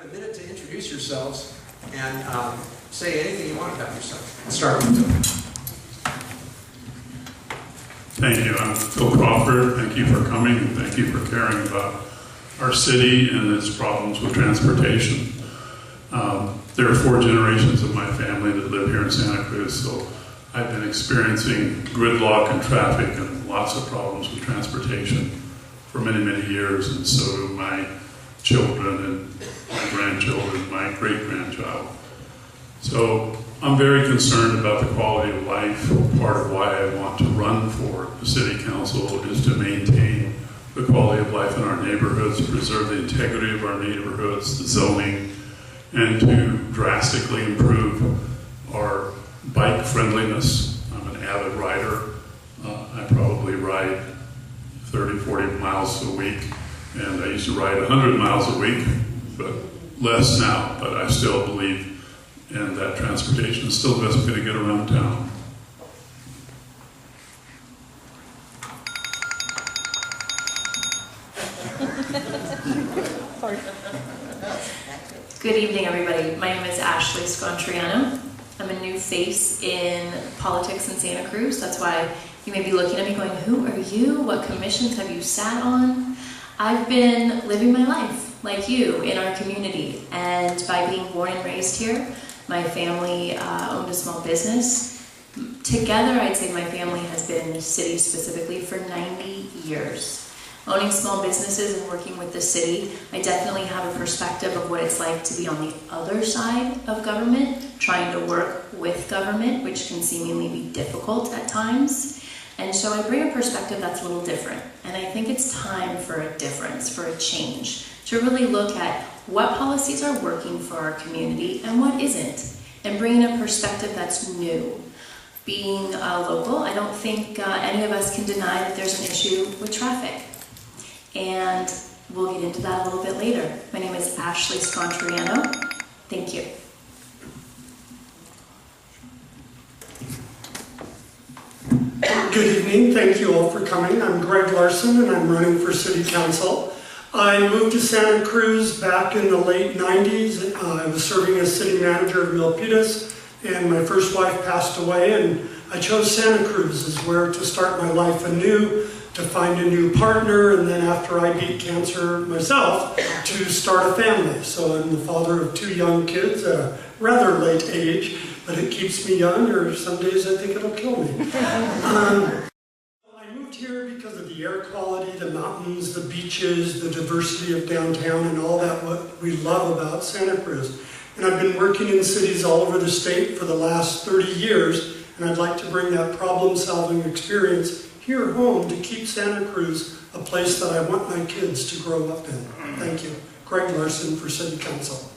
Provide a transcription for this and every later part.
a minute to introduce yourselves and say anything you want about yourself. Let's start with Phil. Thank you. I'm Phil Crawford. Thank you for coming and thank you for caring about our city and its problems with transportation. There are 4 generations of my family that live here in Santa Cruz, so I've been experiencing gridlock and traffic and lots of problems with transportation for many, many years, and so do my children and my grandchildren, my great-grandchild. So I'm very concerned about the quality of life. Part of why I want to run for the city council is to maintain the quality of life in our neighborhoods, preserve the integrity of our neighborhoods, the zoning, and to drastically improve our bike friendliness. I'm an avid rider. I probably ride 30, 40 miles a week, and I used to ride 100 miles a week, but less now, but I still believe in that transportation is still the best way to get around town. Sorry. Good evening, everybody. My name is Ashley Scontriano. I'm a new face in politics in Santa Cruz. That's why you may be looking at me going, who are you? What commissions have you sat on? I've been living my life like you in our community. And by being born and raised here, my family owned a small business. Together, I'd say my family has been in the city specifically for 90 years. Owning small businesses and working with the city, I definitely have a perspective of what it's like to be on the other side of government, trying to work with government, which can seemingly be difficult at times. And so I bring a perspective that's a little different. And I think it's time for a difference, for a change, to really look at what policies are working for our community and what isn't, and bringing a perspective that's new. Being local, I don't think any of us can deny that there's an issue with traffic. And we'll get into that a little bit later. My name is Ashley Scontriano. Thank you. Good evening. Thank you all for coming. I'm Greg Larson and I'm running for City Council. I moved to Santa Cruz back in the late 90s. I was serving as city manager of Milpitas, and my first wife passed away, and I chose Santa Cruz as where to start my life anew, to find a new partner, and then after I beat cancer myself, to start a family. So I'm the father of 2 young kids at a rather late age, but it keeps me young, or some days I think it'll kill me. I moved here because of the air quality, the mountains, the beaches, the diversity of downtown, and all that what we love about Santa Cruz. And I've been working in cities all over the state for the last 30 years, and I'd like to bring that problem-solving experience here home to keep Santa Cruz a place that I want my kids to grow up in. Thank you. Greg Larson for City Council.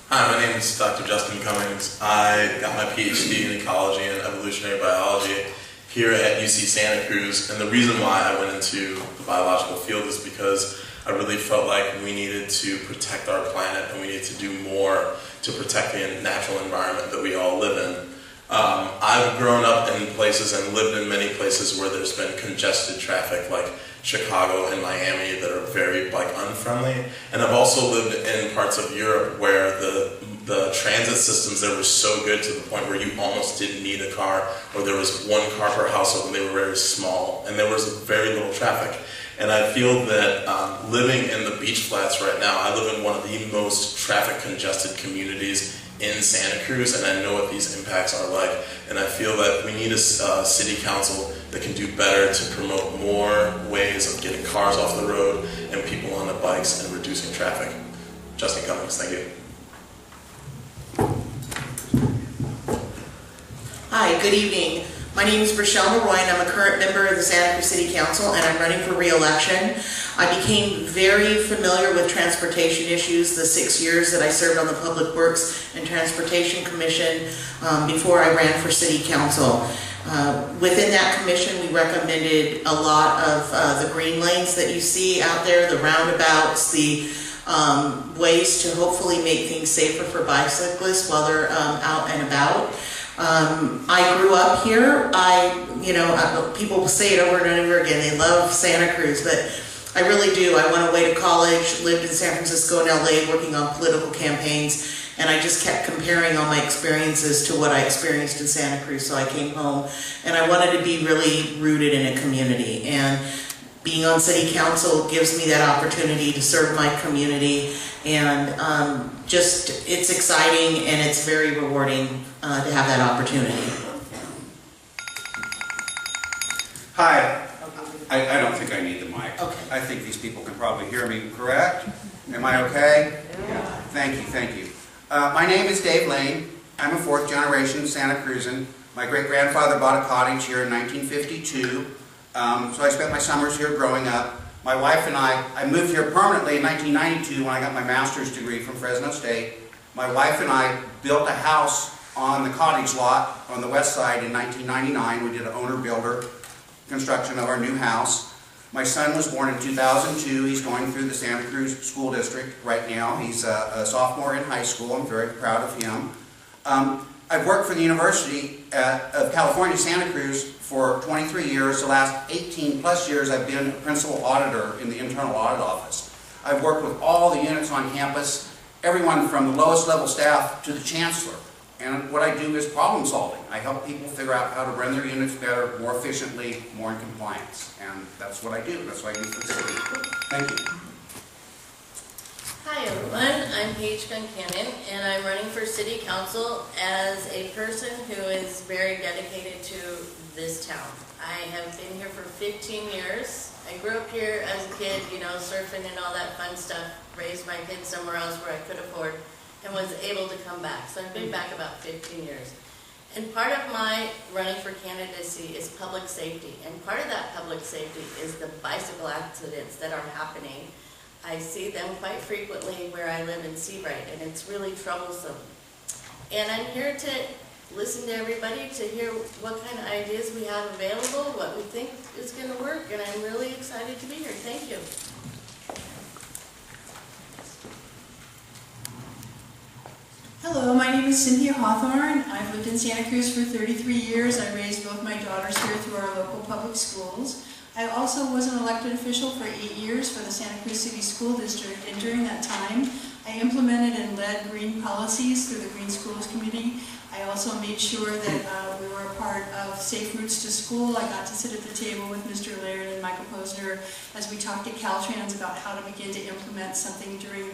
Hi, my name is Dr. Justin Cummings. I got my PhD in ecology and evolutionary biology here at UC Santa Cruz, and the reason why I went into the biological field is because I really felt like we needed to protect our planet and we needed to do more to protect the natural environment that we all live in. I've grown up in places and lived in many places where there's been congested traffic, like Chicago and Miami, that are very bike unfriendly. And I've also lived in parts of Europe where the transit systems there were so good to the point where you almost didn't need a car, or there was 1 car per household and they were very small and there was very little traffic. And I feel that living in the beach flats right now, I live in one of the most traffic congested communities in Santa Cruz, and I know what these impacts are like. And I feel that we need a city council that can do better to promote more ways of getting cars off the road and people on the bikes and reducing traffic. Justin Cummings, thank you. Hi, good evening. My name is Rochelle Maroy, and I'm a current member of the Santa Cruz City Council, and I'm running for re-election. I became very familiar with transportation issues the 6 years that I served on the Public Works and Transportation Commission before I ran for City Council. Within that commission, we recommended a lot of the green lanes that you see out there, the roundabouts, the ways to hopefully make things safer for bicyclists while they're out and about. I grew up here. People say it over and over again, they love Santa Cruz, but I really do. I went away to college, lived in San Francisco and LA working on political campaigns, and I just kept comparing all my experiences to what I experienced in Santa Cruz. So I came home and I wanted to be really rooted in a community, and being on city council gives me that opportunity to serve my community, and just it's exciting and it's very rewarding to have that opportunity. Hi. I don't think I need the mic. Okay. I think these people can probably hear me, correct? Am I okay? Yeah. Thank you, thank you. My name is Dave Lane. I'm a fourth generation Santa Cruzan. My great-grandfather bought a cottage here in 1952, so I spent my summers here growing up. My wife and I moved here permanently in 1992 when I got my master's degree from Fresno State. My wife and I built a house on the cottage lot on the west side in 1999. We did an owner-builder construction of our new house. My son was born in 2002. He's going through the Santa Cruz School District right now. He's a sophomore in high school. I'm very proud of him. I've worked for the University of California, Santa Cruz for 23 years. The last 18 plus years I've been a principal auditor in the internal audit office. I've worked with all the units on campus, everyone from the lowest level staff to the chancellor. And what I do is problem solving. I help people figure out how to run their units better, more efficiently, more in compliance. And that's what I do. That's what I do for the city. Thank you. Hi everyone, I'm Paige Guncannon, and I'm running for City Council as a person who is very dedicated to this town. I have been here for 15 years. I grew up here as a kid, you know, surfing and all that fun stuff, raised my kids somewhere else where I could afford, and was able to come back. So I've been back about 15 years. And part of my running for candidacy is public safety. And part of that public safety is the bicycle accidents that are happening. I see them quite frequently where I live in Seabright, and it's really troublesome. And I'm here to listen to everybody, to hear what kind of ideas we have available, what we think is going to work, and I'm really excited to be here. Thank you. Hello, my name is Cynthia Hawthorne. I've lived in Santa Cruz for 33 years. I raised both my daughters here through our local public schools. I also was an elected official for 8 years for the Santa Cruz City School District, and during that time, I implemented and led green policies through the Green Schools Committee. I also made sure that we were a part of Safe Routes to School. I got to sit at the table with Mr. Laird and Michael Posner as we talked to Caltrans about how to begin to implement something during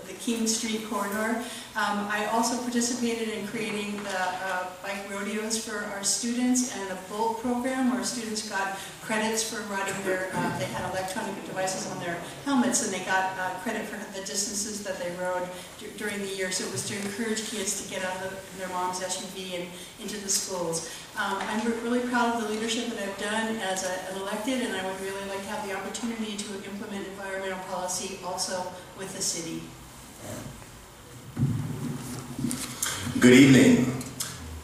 the King Street corridor. I also participated in creating the bike rodeos for our students and a bolt program where students got credits for riding their, they had electronic devices on their helmets, and they got credit for the distances that they rode during the year. So it was to encourage kids to get out of their mom's SUV and into the schools. I'm really proud of the leadership that I've done as an elected, and I would really like to have the opportunity to implement environmental policy also with the city. Good evening.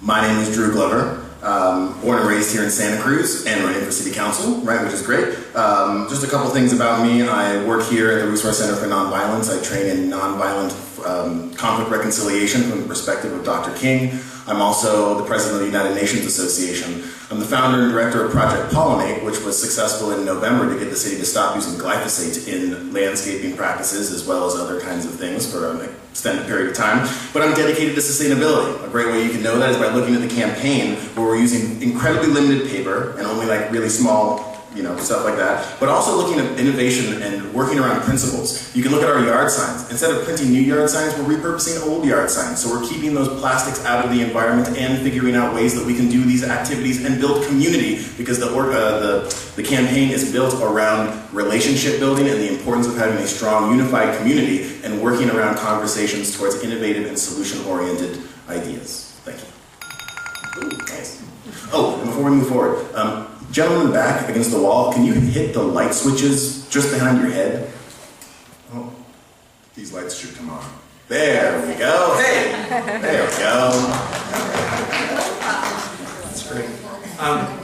My name is Drew Glover. Born and raised here in Santa Cruz and running for City Council, right, which is great. Just a couple things about me. I work here at the Resource Center for Nonviolence. I train in nonviolent conflict reconciliation from the perspective of Dr. King. I'm also the president of the United Nations Association. I'm the founder and director of Project Pollinate, which was successful in November to get the city to stop using glyphosate in landscaping practices as well as other kinds of things for an extended period of time. But I'm dedicated to sustainability. A great way you can know that is by looking at the campaign where we're using incredibly limited paper and only like really small, stuff like that, but also looking at innovation and working around principles. You can look at our yard signs. Instead of printing new yard signs, we're repurposing old yard signs. So we're keeping those plastics out of the environment and figuring out ways that we can do these activities and build community, because the campaign is built around relationship building and the importance of having a strong, unified community and working around conversations towards innovative and solution-oriented ideas. Thank you. Ooh, nice. Oh, and before we move forward, gentleman in the back against the wall, can you hit the light switches just behind your head? Oh, these lights should come on. There we go. Hey, there we go. That's great.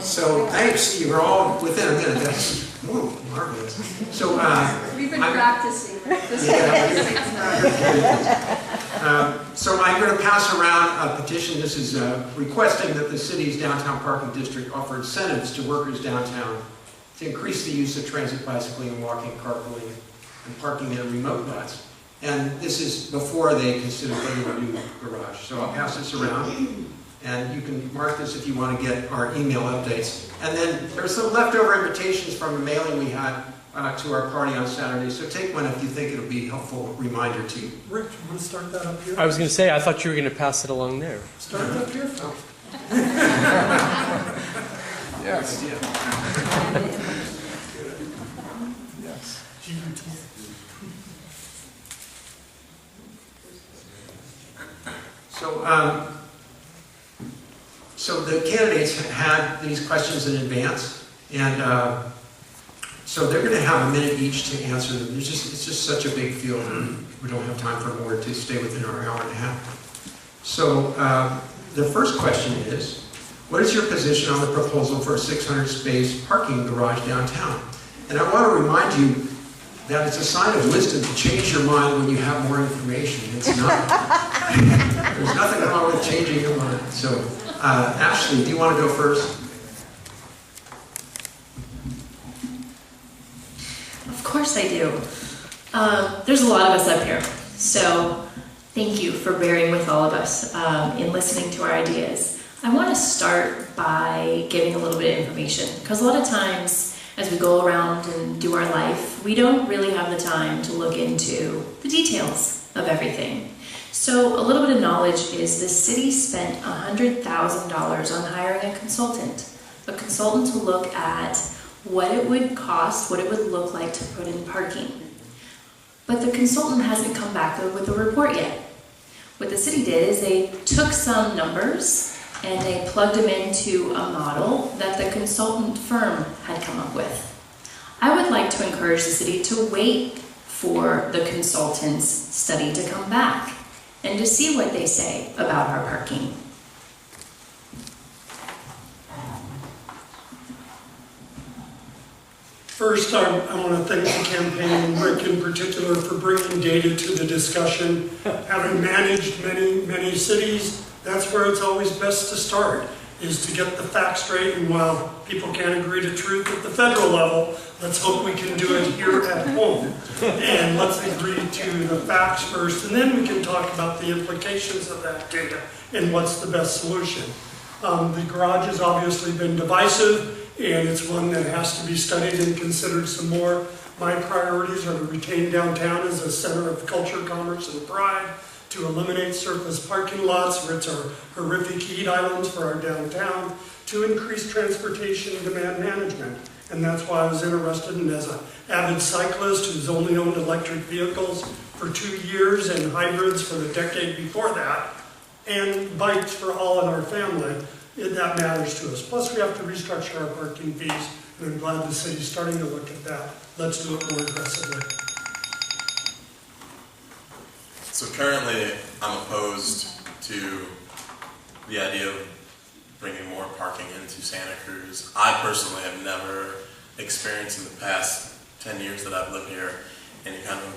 So thanks. You were all within a minute. That's marvelous. So We've been practicing. So I'm going to pass around a petition. This is requesting that the city's downtown parking district offer incentives to workers downtown to increase the use of transit bicycling and walking, carpooling, and parking in remote lots. And this is before they consider building a new garage. So I'll pass this around, and you can mark this if you want to get our email updates. And then there's some leftover invitations from a mailing we had to our party on Saturday. So take one if you think it'll be a helpful reminder to you. Rich, you want to start that up here? I was going to say, I thought you were going to pass it along there. Start it up here, Phil. Yes. Yeah. Yes. So the candidates had these questions in advance, and so they're going to have a minute each to answer them. It's just such a big field, and we don't have time for more to stay within our hour and a half. So the first question is, what is your position on the proposal for a 600-space parking garage downtown? And I want to remind you that it's a sign of wisdom to change your mind when you have more information. It's not. There's nothing wrong with changing your mind. So, Ashley, do you want to go first? Of course I do. There's a lot of us up here, so thank you for bearing with all of us in listening to our ideas. I want to start by giving a little bit of information, because a lot of times as we go around and do our life, we don't really have the time to look into the details of everything. So a little bit of knowledge is the city spent $100,000 on hiring a consultant to look at what it would cost, what it would look like to put in parking. But the consultant hasn't come back with a report yet. What the city did is they took some numbers and they plugged them into a model that the consultant firm had come up with. I would like to encourage the city to wait for the consultant's study to come back and to see what they say about our parking. First, I want to thank the campaign and Rick in particular for bringing data to the discussion. Having managed many cities, that's where it's always best to start, is to get the facts straight. And while people can't agree to truth at the federal level, let's hope we can do it here at home. And let's agree to the facts first, and then we can talk about the implications of that data and what's the best solution. The garage has obviously been divisive, and it's one that has to be studied and considered some more. My priorities are to retain downtown as a center of culture, commerce, and pride, to eliminate surface parking lots, which are horrific heat islands for our downtown, to increase transportation and demand management. And that's why I was interested in, as an avid cyclist who's only owned electric vehicles for 2 years and hybrids for the decade before that, and bikes for all in our family, that matters to us. Plus, we have to restructure our parking fees, and I'm glad the city's starting to look at that. Let's do it more aggressively. So currently, I'm opposed to the idea of bringing more parking into Santa Cruz. I personally have never experienced in the past 10 years that I've lived here any kind of,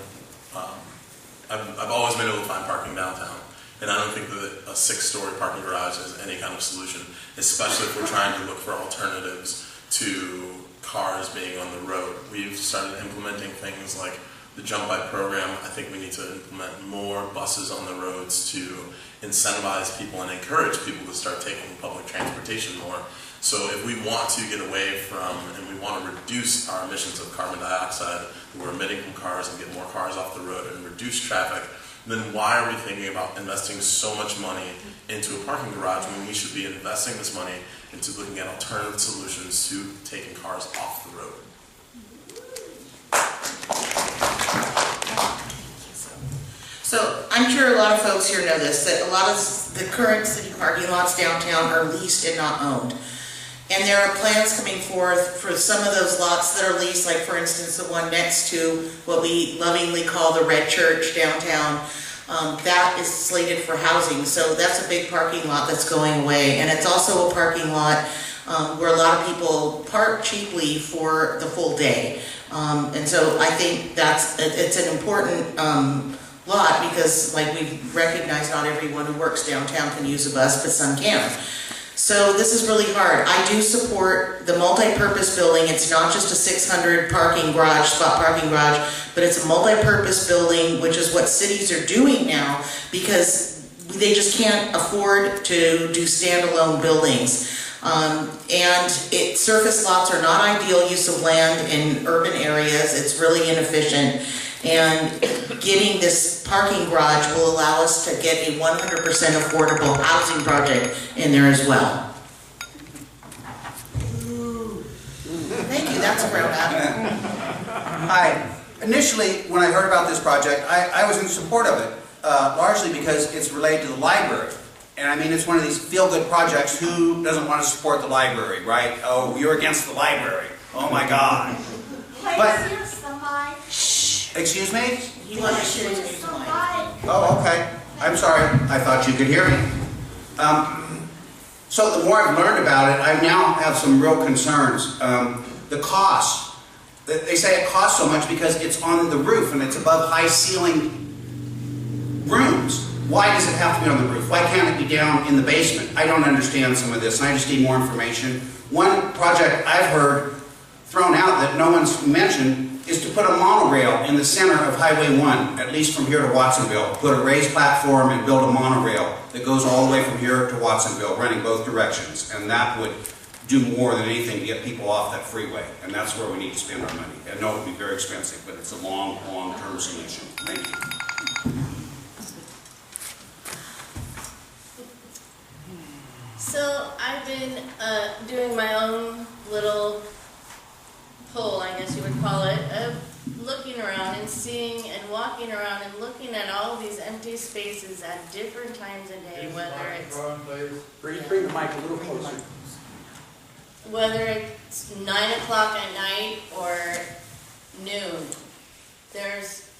I've always been able to find parking downtown. And I don't think that a 6-story parking garage is any kind of solution, especially if we're trying to look for alternatives to cars being on the road. We've started implementing things like the Jump Bike program. I think we need to implement more buses on the roads to incentivize people and encourage people to start taking public transportation more. So if we want to get away from, and we want to reduce our emissions of carbon dioxide that we're emitting from cars and get more cars off the road and reduce traffic, then why are we thinking about investing so much money into a parking garage when we should be investing this money into looking at alternative solutions to taking cars off the road? So I'm sure a lot of folks here know this, that a lot of the current city parking lots downtown are leased and not owned. And there are plans coming forth for some of those lots that are leased, like for instance the one next to what we lovingly call the Red Church downtown. That is slated for housing, so that's a big parking lot that's going away. And it's also a parking lot where a lot of people park cheaply for the full day. And so I think it's an important lot, because like we recognize not everyone who works downtown can use a bus, but some can. So this is really hard. I do support the multi-purpose building. It's not just a 600 parking garage, spot parking garage, but it's a multi-purpose building, which is what cities are doing now because they just can't afford to do standalone buildings. Surface lots are not ideal use of land in urban areas. It's really inefficient. And getting this parking garage will allow us to get a 100% affordable housing project in there as well. Thank you, that's where I'm at. Hi. Initially, when I heard about this project, I was in support of it, largely because it's related to the library. And I mean, it's one of these feel-good projects. Who doesn't want to support the library, right? Oh, you're against the library. Oh my God. But, excuse me? You want to share your Oh, okay. I'm sorry. I thought you could hear me. So the more I've learned about it, I now have some real concerns. The cost. They say it costs so much because it's on the roof and it's above high ceiling rooms. Why does it have to be on the roof? Why can't it be down in the basement? I don't understand some of this and I just need more information. One project I've heard thrown out that no one's mentioned is to put a monorail in the center of Highway 1, at least from here to Watsonville. Put a raised platform and build a monorail that goes all the way from here to Watsonville, running both directions. And that would do more than anything to get people off that freeway. And that's where we need to spend our money. I know it would be very expensive, but it's a long-term solution. Thank you. So I've been doing my own little poll, I guess you would call it, of looking around and seeing and walking around and looking at all these empty spaces at different times of day, whether it's Bring the mic a little closer. whether it's 9 o'clock at night or noon. There's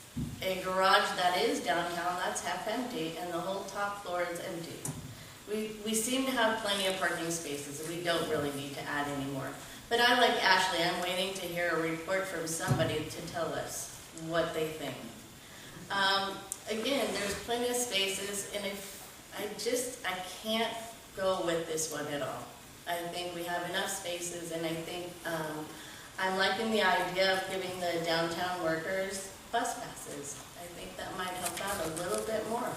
a garage that is downtown that's half empty and the whole top floor is empty. We seem to have plenty of parking spaces and we don't really need to add any more. But I, like Ashley, I'm waiting to hear a report from somebody to tell us what they think. Again, there's plenty of spaces, and I can't go with this one at all. I think we have enough spaces, and I think I'm liking the idea of giving the downtown workers bus passes. I think that might help out a little bit more.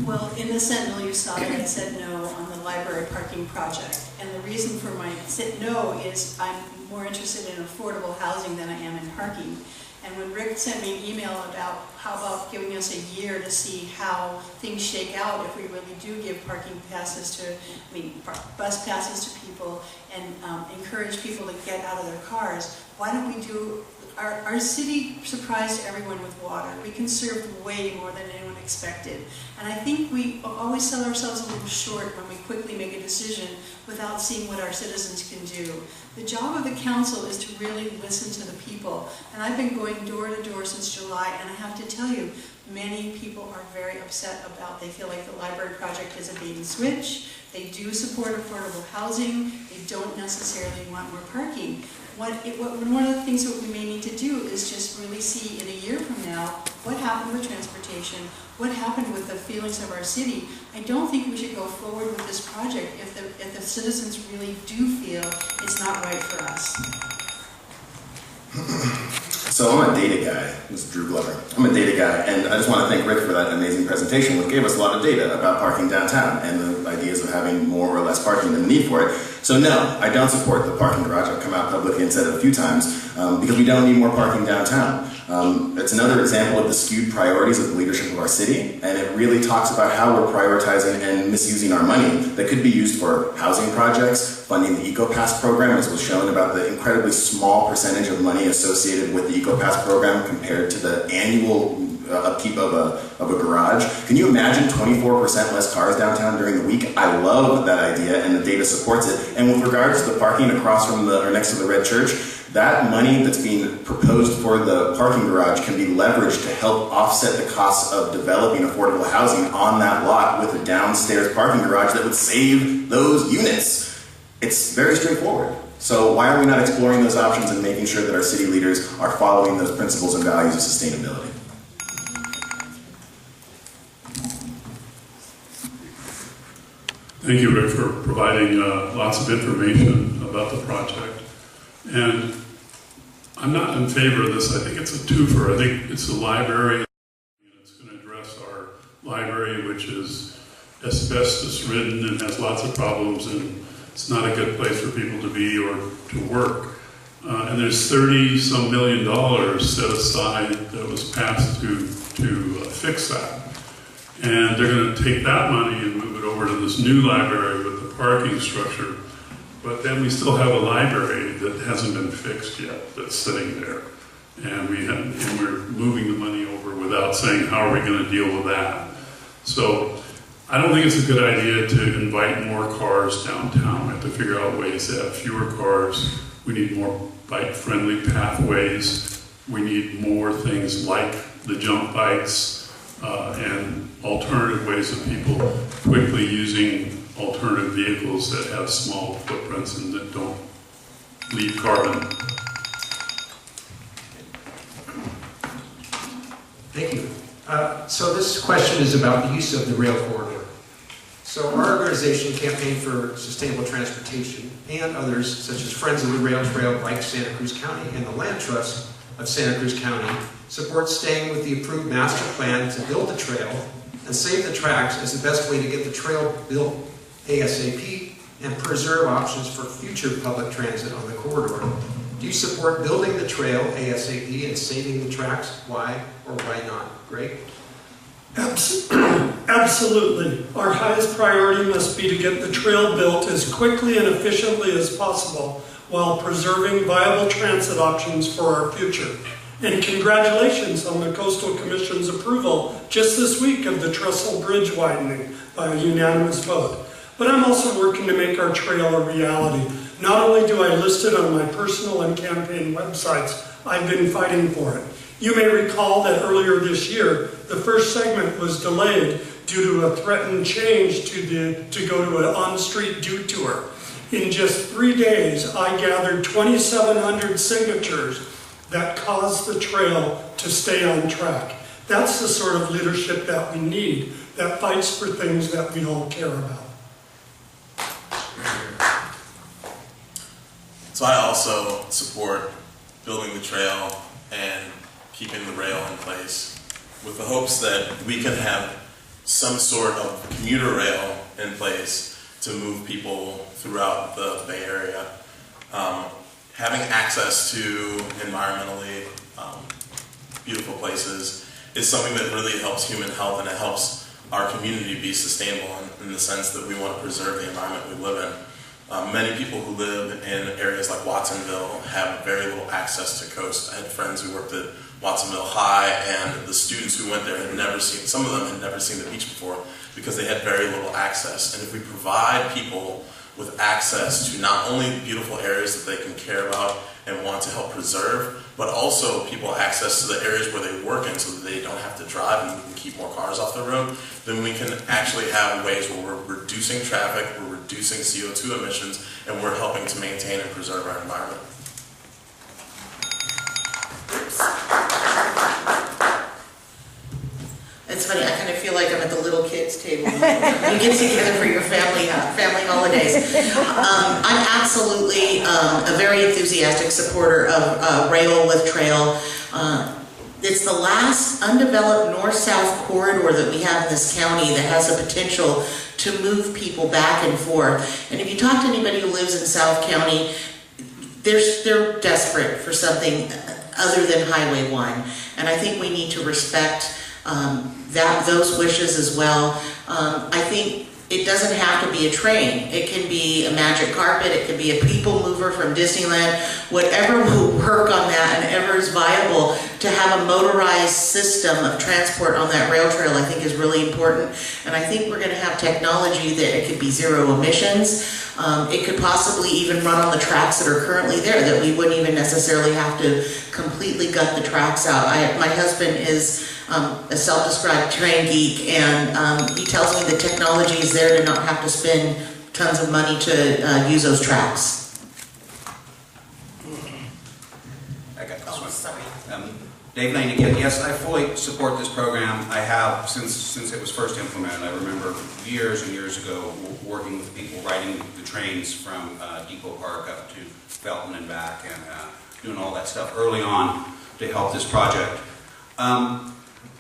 Well, in the Sentinel, you saw that I said no on the library parking project. And the reason for my no is I'm more interested in affordable housing than I am in parking. And when Rick sent me an email about how about giving us a year to see how things shake out if we really do give parking passes to, bus passes to people and encourage people to get out of their cars, why don't we do, our city surprised everyone with water. We conserved way more than anyone expected. And I think we always sell ourselves a little short when we quickly make a decision without seeing what our citizens can do. The job of the council is to really listen to the people. And I've been going door to door since July, and I have to tell you, many people are very upset about, they feel like the library project is a bait and switch. They do support affordable housing. They don't necessarily want more parking. One of the things that we may need to do is just really see in a year from now what happened with transportation, what happened with the feelings of our city. I don't think we should go forward with this project if the citizens really do feel it's not right for us. So I'm a data guy. This is Drew Glover. I'm a data guy, and I just want to thank Rick for that amazing presentation, which gave us a lot of data about parking downtown and the ideas of having more or less parking and the need for it. So no, I don't support the parking garage. I've come out publicly and said it a few times because we don't need more parking downtown. It's another example of the skewed priorities of the leadership of our city, and it really talks about how we're prioritizing and misusing our money that could be used for housing projects, funding the EcoPass program, as was shown about the incredibly small percentage of money associated with the EcoPass program compared to the annual upkeep of a garage. Can you imagine 24% less cars downtown during the week? I love that idea, and the data supports it. And with regards to the parking across from or next to the Red Church, that money that's being proposed for the parking garage can be leveraged to help offset the costs of developing affordable housing on that lot with a downstairs parking garage that would save those units. It's very straightforward. So why are we not exploring those options and making sure that our city leaders are following those principles and values of sustainability? Thank you, Rick, for providing lots of information about the project. And I'm not in favor of this. I think it's a twofer. I think it's a library. It's going to address our library, which is asbestos-ridden and has lots of problems, and it's not a good place for people to be or to work. And there's $30-some million set aside that was passed to fix that. And they're going to take that money and move it over to this new library with the parking structure. But then we still have a library that hasn't been fixed yet, that's sitting there. And we're moving the money over without saying, how are we going to deal with that? So I don't think it's a good idea to invite more cars downtown. We have to figure out ways to have fewer cars. We need more bike-friendly pathways. We need more things like the jump bikes and alternative ways of people quickly using alternative vehicles that have small footprints and that don't leave carbon. Thank you. So this question is about the use of the rail corridor. So our organization, Campaign for Sustainable Transportation, and others, such as Friends of the Rail Trail, like Santa Cruz County, and the Land Trust of Santa Cruz County, support staying with the approved master plan to build the trail and save the tracks as the best way to get the trail built ASAP and preserve options for future public transit on the corridor. Do you support building the trail ASAP and saving the tracks? Why or why not? Greg? Absolutely. Our highest priority must be to get the trail built as quickly and efficiently as possible while preserving viable transit options for our future. And congratulations on the Coastal Commission's approval just this week of the Trestle Bridge widening by a unanimous vote. But I'm also working to make our trail a reality. Not only do I list it on my personal and campaign websites, I've been fighting for it. You may recall that earlier this year, the first segment was delayed due to a threatened change to go to an on-street detour. In just 3 days, I gathered 2,700 signatures that caused the trail to stay on track. That's the sort of leadership that we need, that fights for things that we all care about. So I also support building the trail and keeping the rail in place with the hopes that we can have some sort of commuter rail in place to move people throughout the Bay Area. Having access to environmentally beautiful places is something that really helps human health, and it helps our community be sustainable in the sense that we want to preserve the environment we live in. Many people who live in areas like Watsonville have very little access to coast. I had friends who worked at Watsonville High, and the students who went there had never seen, some of them had never seen the beach before because they had very little access. And if we provide people with access to not only beautiful areas that they can care about and want to help preserve, but also people access to the areas where they work in so that they don't have to drive and we can keep more cars off the road, then we can actually have ways where we're reducing traffic, we're reducing CO2 emissions, and we're helping to maintain and preserve our environment. It's funny, I kind of feel like I'm at the little kids' table. You get together for your family holidays. I'm absolutely a very enthusiastic supporter of rail with trail. It's the last undeveloped north-south corridor that we have in this county that has the potential to move people back and forth. And if you talk to anybody who lives in South County, they're desperate for something other than Highway 1. And I think we need to respect those wishes as well. I think it doesn't have to be a train. It can be a magic carpet. It could be a people mover from Disneyland. Whatever will work on that and ever is viable, to have a motorized system of transport on that rail trail I think is really important. And I think we're going to have technology that it could be zero emissions. It could possibly even run on the tracks that are currently there, that we wouldn't even necessarily have to completely gut the tracks out. My husband is a self-described train geek, and he tells me the technology is there to not have to spend tons of money to use those tracks. I got this one. Sorry. Dave Lane again. Yes, I fully support this program. I have since it was first implemented. I remember years and years ago working with people riding the trains from Depot Park up to Felton and back, and doing all that stuff early on to help this project.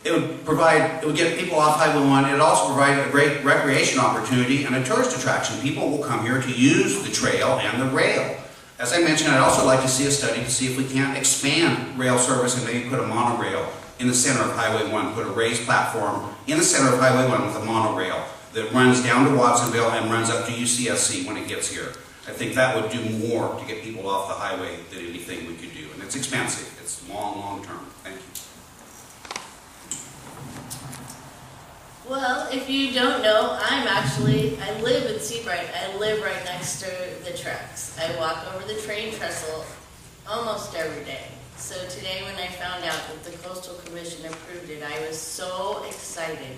It would get people off Highway 1. It would also provide a great recreation opportunity and a tourist attraction. People will come here to use the trail and the rail. As I mentioned, I'd also like to see a study to see if we can't expand rail service and maybe put a monorail in the center of Highway 1, put a raised platform in the center of Highway 1 with a monorail that runs down to Watsonville and runs up to UCSC when it gets here. I think that would do more to get people off the highway than anything we could do. And it's expensive. It's long term. Thank you. Well, if you don't know, I live in Seabright. I live right next to the tracks. I walk over the train trestle almost every day. So today when I found out that the Coastal Commission approved it, I was so excited.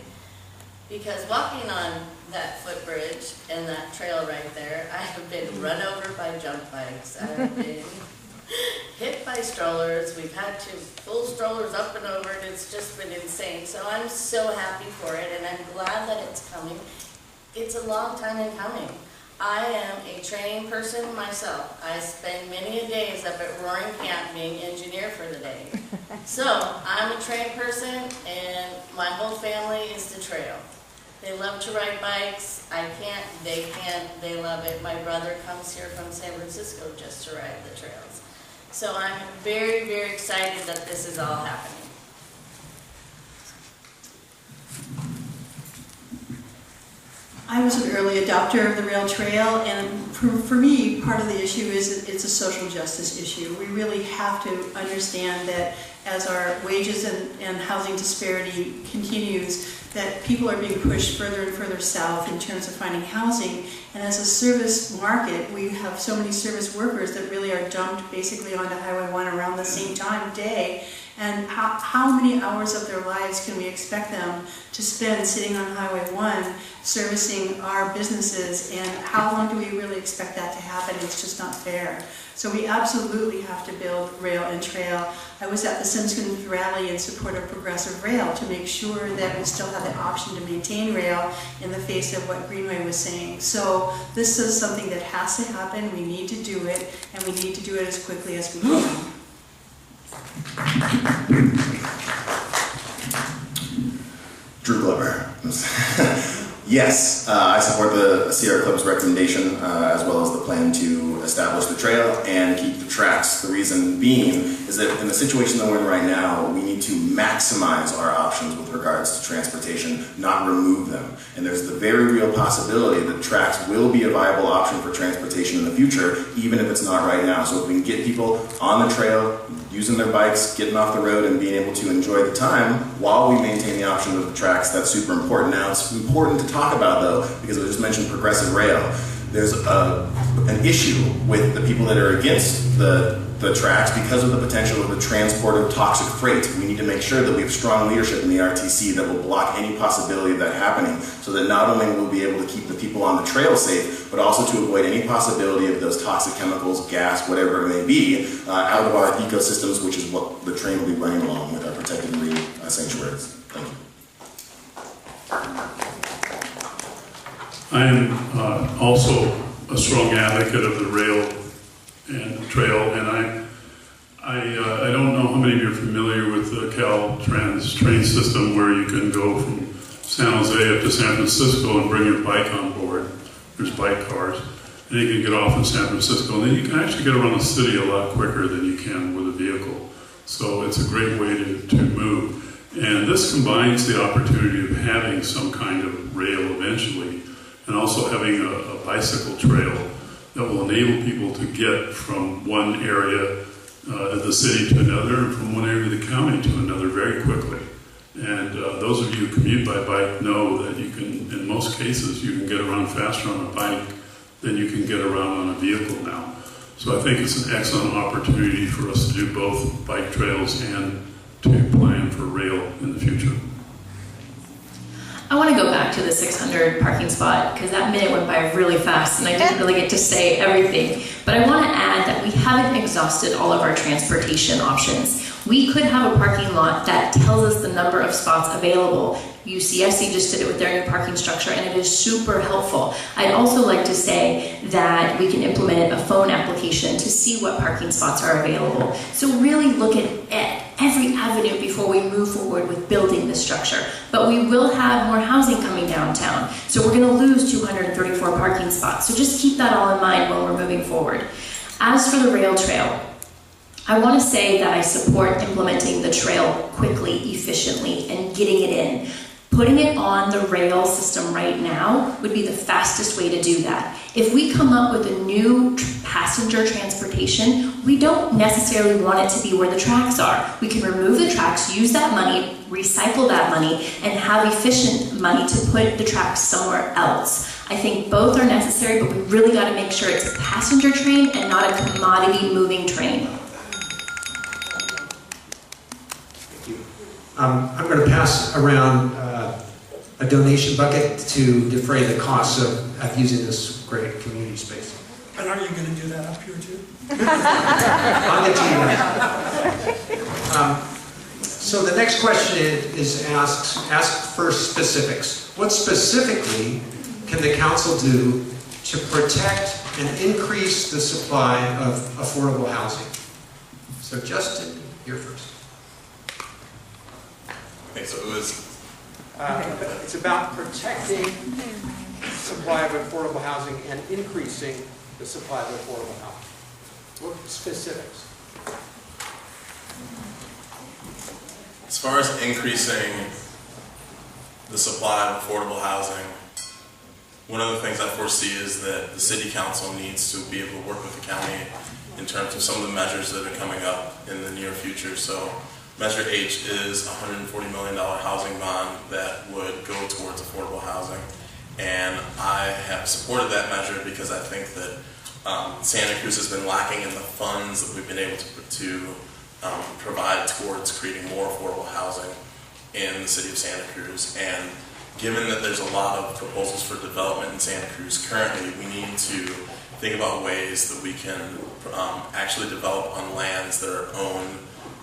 Because walking on that footbridge and that trail right there, I have been run over by jump bikes. I have been hit by strollers. We've had to pull strollers up and over, and it's just been insane. So I'm so happy for it, and I'm glad that it's coming. It's a long time in coming. I am a train person myself. I spend many a days up at Roaring Camp being engineer for the day. So I'm a train person, and my whole family is the trail. They love to ride bikes. I can't, they can't, they love it. My brother comes here from San Francisco just to ride the trails. So I'm very excited that this is all happening. I was an early adopter of the rail trail, and for me, part of the issue is that it's a social justice issue. We really have to understand that as our wages and housing disparity continues, that people are being pushed further and further south in terms of finding housing. And as a service market, we have so many service workers that really are dumped basically onto Highway 1 around the same time of day. And how many hours of their lives can we expect them to spend sitting on Highway 1 servicing our businesses, and how long do we really expect that to happen? It's just not fair. So we absolutely have to build rail and trail. I was at the Simpsons rally in support of progressive rail to make sure that we still have the option to maintain rail in the face of what Greenway was saying. So this is something that has to happen. We need to do it, and we need to do it as quickly as we can. Drew Glover. Yes, I support the Sierra Club's recommendation as well as the plan to establish the trail and keep the tracks. The reason being is that in the situation that we're in right now, we need to maximize our options with regards to transportation, not remove them. And there's the very real possibility that tracks will be a viable option for transportation in the future, even if it's not right now. So if we can get people on the trail, using their bikes, getting off the road, and being able to enjoy the time while we maintain the option of the tracks, that's super important. Now, it's important to talk about, though, because I just mentioned progressive rail. There's an issue with the people that are against the tracks because of the potential of the transport of toxic freight. We need to make sure that we have strong leadership in the RTC that will block any possibility of that happening, so that not only will we be able to keep the people on the trail safe, but also to avoid any possibility of those toxic chemicals, gas, whatever it may be, out of our ecosystems, which is what the train will be running along with our protected marine sanctuaries. Thank you. I am also a strong advocate of the rail and trail, and I don't know how many of you are familiar with the Caltrans train system, where you can go from San Jose up to San Francisco and bring your bike on board. There's bike cars, and you can get off in San Francisco, and then you can actually get around the city a lot quicker than you can with a vehicle. So it's a great way to move. And this combines the opportunity of having some kind of rail eventually, and also having a bicycle trail that will enable people to get from one area of the city to another, and from one area of the county to another very quickly. And those of you who commute by bike know that you can, in most cases, you can get around faster on a bike than you can get around on a vehicle now. So I think it's an excellent opportunity for us to do both bike trails and to plan for rail in the future. I want to go back to the 600 parking spot, because that minute went by really fast and I didn't really get to say everything. But I want to add that we haven't exhausted all of our transportation options. We could have a parking lot that tells us the number of spots available. UCSC just did it with their new parking structure, and it is super helpful. I'd also like to say that we can implement a phone application to see what parking spots are available. So really look at every avenue before we move forward with building this structure. But we will have more housing coming downtown, so we're going to lose 234 parking spots. So just keep that all in mind when we're moving forward. As for the rail trail, I want to say that I support implementing the trail quickly, efficiently, and getting it in. Putting it on the rail system right now would be the fastest way to do that. If we come up with a new passenger transportation, we don't necessarily want it to be where the tracks are. We can remove the tracks, use that money, recycle that money, and have efficient money to put the tracks somewhere else. I think both are necessary, but we really got to make sure it's a passenger train and not a commodity moving train. I'm going to pass around a donation bucket to defray the costs of using this great community space. And are you going to do that up here too? I'll get to you later. So the next question is ask for specifics. What specifically can the council do to protect and increase the supply of affordable housing? So Justin, you're first. Okay, so it was. It's about protecting the supply of affordable housing and increasing the supply of affordable housing. What specifics? As far as increasing the supply of affordable housing, one of the things I foresee is that the city council needs to be able to work with the county in terms of some of the measures that are coming up in the near future. So Measure H is a $140 million housing bond that would go towards affordable housing. And I have supported that measure because I think that Santa Cruz has been lacking in the funds that we've been able to provide towards creating more affordable housing in the city of Santa Cruz. And given that there's a lot of proposals for development in Santa Cruz currently, we need to think about ways that we can actually develop on lands that are owned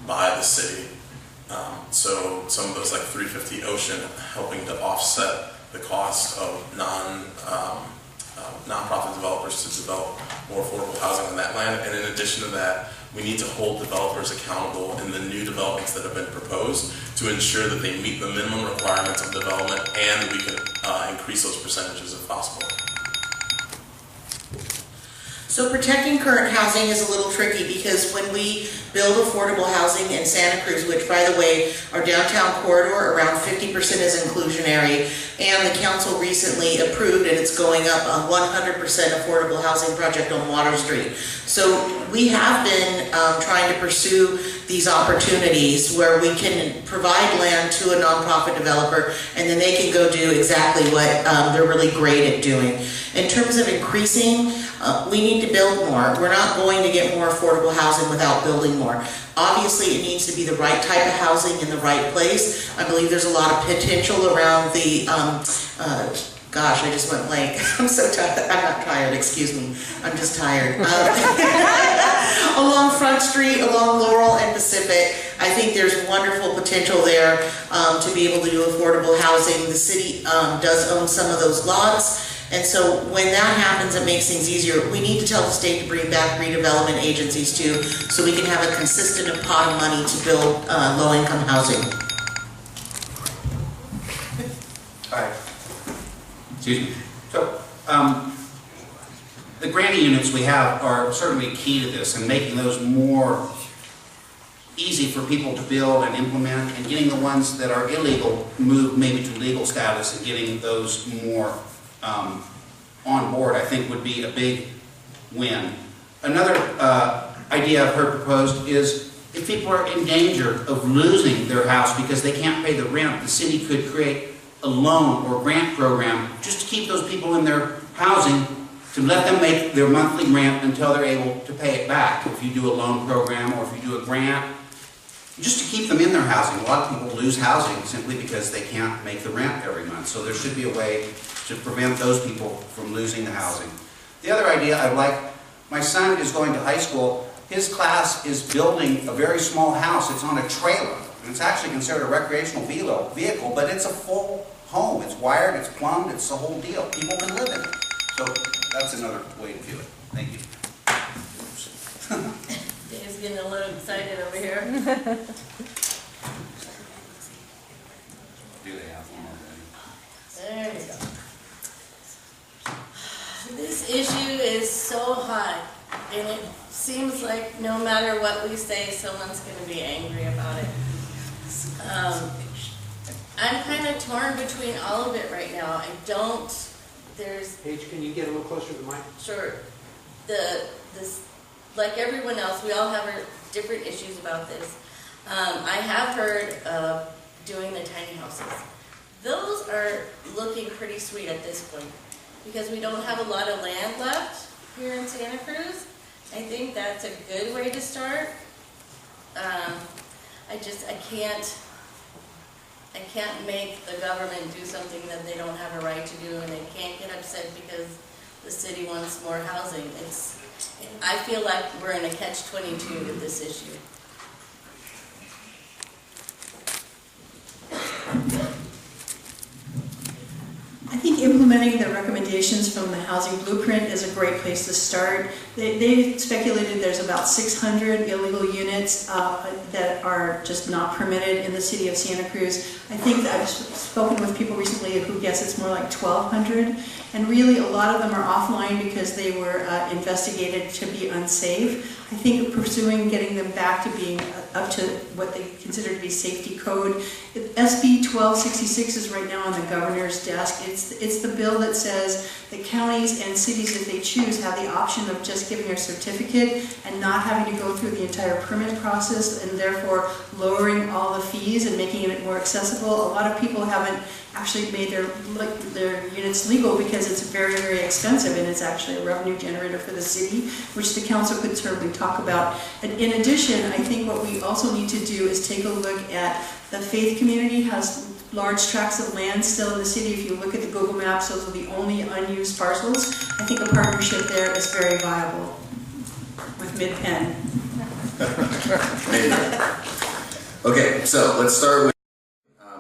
by the city. So some of those, like 350 Ocean, helping to offset the cost of nonprofit developers to develop more affordable housing on that land. And in addition to that, we need to hold developers accountable in the new developments that have been proposed to ensure that they meet the minimum requirements of development, and we can increase those percentages if possible. So protecting current housing is a little tricky because when we build affordable housing in Santa Cruz, which by the way, our downtown corridor, around 50% is inclusionary, and the council recently approved, and it's going up, a 100% affordable housing project on Water Street. So we have been trying to pursue these opportunities where we can provide land to a nonprofit developer, and then they can go do exactly what they're really great at doing. In terms of increasing, we need to build more. We're not going to get more affordable housing without building more. Obviously, it needs to be the right type of housing in the right place. I believe there's a lot of potential around the, gosh, I just went blank. I'm so tired. I'm not tired, excuse me. I'm just tired. Along Front Street, along Laurel and Pacific, I think there's wonderful potential there to be able to do affordable housing. The city does own some of those lots. And so when that happens, it makes things easier. We need to tell the state to bring back redevelopment agencies too, so we can have a consistent pot of money to build low-income housing. Hi. Excuse me. So, the granny units we have are certainly key to this, and making those more easy for people to build and implement, and getting the ones that are illegal moved maybe to legal status, and getting those more on board, I think would be a big win. Another idea I've heard proposed is if people are in danger of losing their house because they can't pay the rent, the city could create a loan or grant program just to keep those people in their housing, to let them make their monthly rent until they're able to pay it back. If you do a loan program or if you do a grant, just to keep them in their housing. A lot of people lose housing simply because they can't make the rent every month. So there should be a way to prevent those people from losing the housing. The other idea I'd like, my son is going to high school. His class is building a very small house. It's on a trailer, and it's actually considered a recreational vehicle, but it's a full home. It's wired, it's plumbed, it's the whole deal. People can live in it. So that's another way to view it. Thank you. Dave's getting a little excited over here. Do they have one? There you go. This issue is so hot, and it seems like no matter what we say, someone's going to be angry about it. I'm kind of torn between all of it right now. There's Paige, can you get a little closer to the mic? Sure. Like everyone else, we all have our different issues about this. I have heard of doing the tiny houses. Those are looking pretty sweet at this point because we don't have a lot of land left here in Santa Cruz. I think that's a good way to start. I can't make the government do something that they don't have a right to do, and they can't get upset because the city wants more housing. I feel like we're in a catch-22 with this issue. I think implementing the recommendations from the housing blueprint is a great place to start. They speculated there's about 600 illegal units that are just not permitted in the city of Santa Cruz. I think that I've spoken with people recently who guess it's more like 1,200. And really a lot of them are offline because they were investigated to be unsafe. I think pursuing getting them back to being up to what they consider to be safety code. SB 1266 is right now on the governor's desk. It's the bill that says that counties and cities, if they choose, have the option of just giving a certificate and not having to go through the entire permit process, and therefore lowering all the fees and making it more accessible. A lot of people haven't actually made their units legal because it's very, very expensive, and it's actually a revenue generator for the city, which the council could certainly talk about. And in addition, I think what we also need to do is take a look at the faith community has large tracts of land still in the city. If you look at the Google Maps, those are the only unused parcels. I think a partnership there is very viable with Mid-Penn. Okay, so let's start with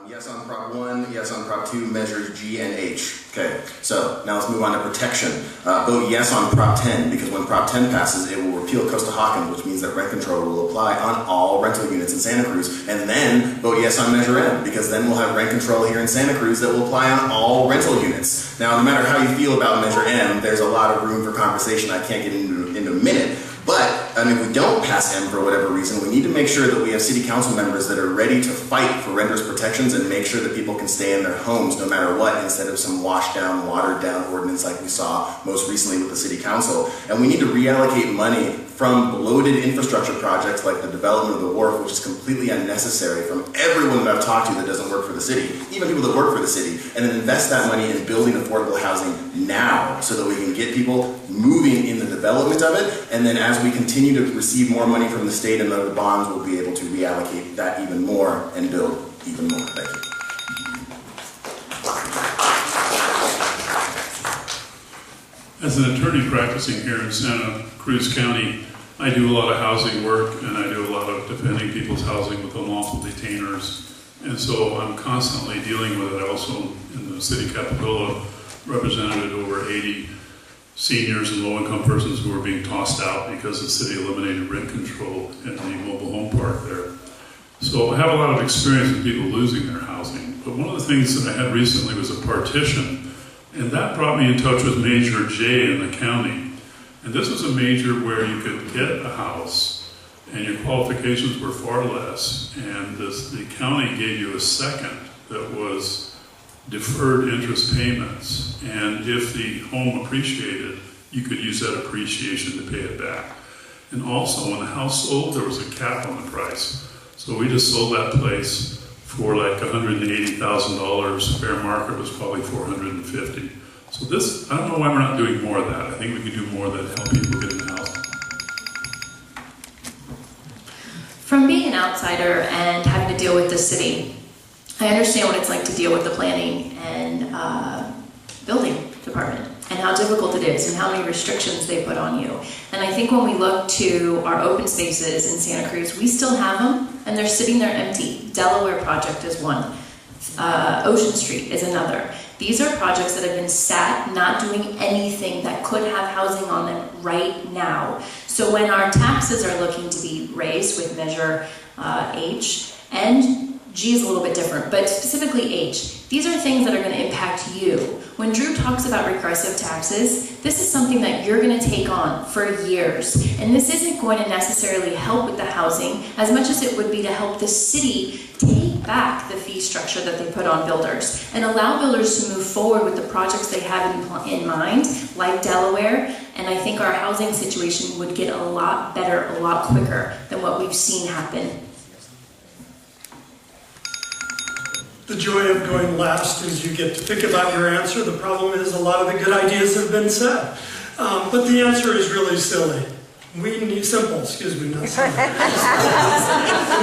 yes on Prop 1, yes on Prop 2, measures G and H. Okay, so now let's move on to protection. Vote yes on Prop 10, because when Prop 10 passes, it will repeal Costa-Hawkins, which means that rent control will apply on all rental units in Santa Cruz. And then vote yes on Measure M, because then we'll have rent control here in Santa Cruz that will apply on all rental units. Now, no matter how you feel about Measure M, there's a lot of room for conversation I can't get into in a minute. But, if we don't pass M for whatever reason, we need to make sure that we have city council members that are ready to fight for renters' protections and make sure that people can stay in their homes no matter what, instead of some washed-down, watered-down ordinance like we saw most recently with the city council. And we need to reallocate money from bloated infrastructure projects like the development of the wharf, which is completely unnecessary, from everyone that I've talked to that doesn't work for the city, even people that work for the city, and then invest that money in building affordable housing now so that we can get people moving in the development of it, and then as we continue to receive more money from the state and the bonds, we'll be able to reallocate that even more and build even more. Thank you. As an attorney practicing here in Santa Cruz County, I do a lot of housing work, and I do a lot of defending people's housing with unlawful detainers. And so I'm constantly dealing with it. Also in the city Capitola, represented over 80 seniors and low-income persons who are being tossed out because the city eliminated rent control in the mobile home park there. So I have a lot of experience with people losing their housing. But one of the things that I had recently was a partition, and that brought me in touch with Major J in the county. And this was a major where you could get a house and your qualifications were far less, and the county gave you a second that was deferred interest payments, and if the home appreciated, you could use that appreciation to pay it back. And also, when the house sold, there was a cap on the price. So we just sold that place for like $180,000. Fair market was probably $450,000. So this, I don't know why we're not doing more of that. I think we could do more that help people get in housing. From being an outsider and having to deal with the city, I understand what it's like to deal with the planning and building department. and how difficult it is and how many restrictions they put on you. And I think when we look to our open spaces in Santa Cruz, we still have them and they're sitting there empty. Delaware project is one. Ocean Street is another. These are projects that have been sat, not doing anything that could have housing on them right now. So when our taxes are looking to be raised with Measure H, and G is a little bit different, but specifically H, these are things that are going to impact you. When Drew talks about regressive taxes, this is something that you're going to take on for years. And this isn't going to necessarily help with the housing as much as it would be to help the city take back the fee structure that they put on builders and allow builders to move forward with the projects they have in mind, like Delaware. And I think our housing situation would get a lot better, a lot quicker than what we've seen happen. The joy of going last is you get to think about your answer. The problem is a lot of the good ideas have been said. But the answer is really silly. We need, simple, excuse me, not silly.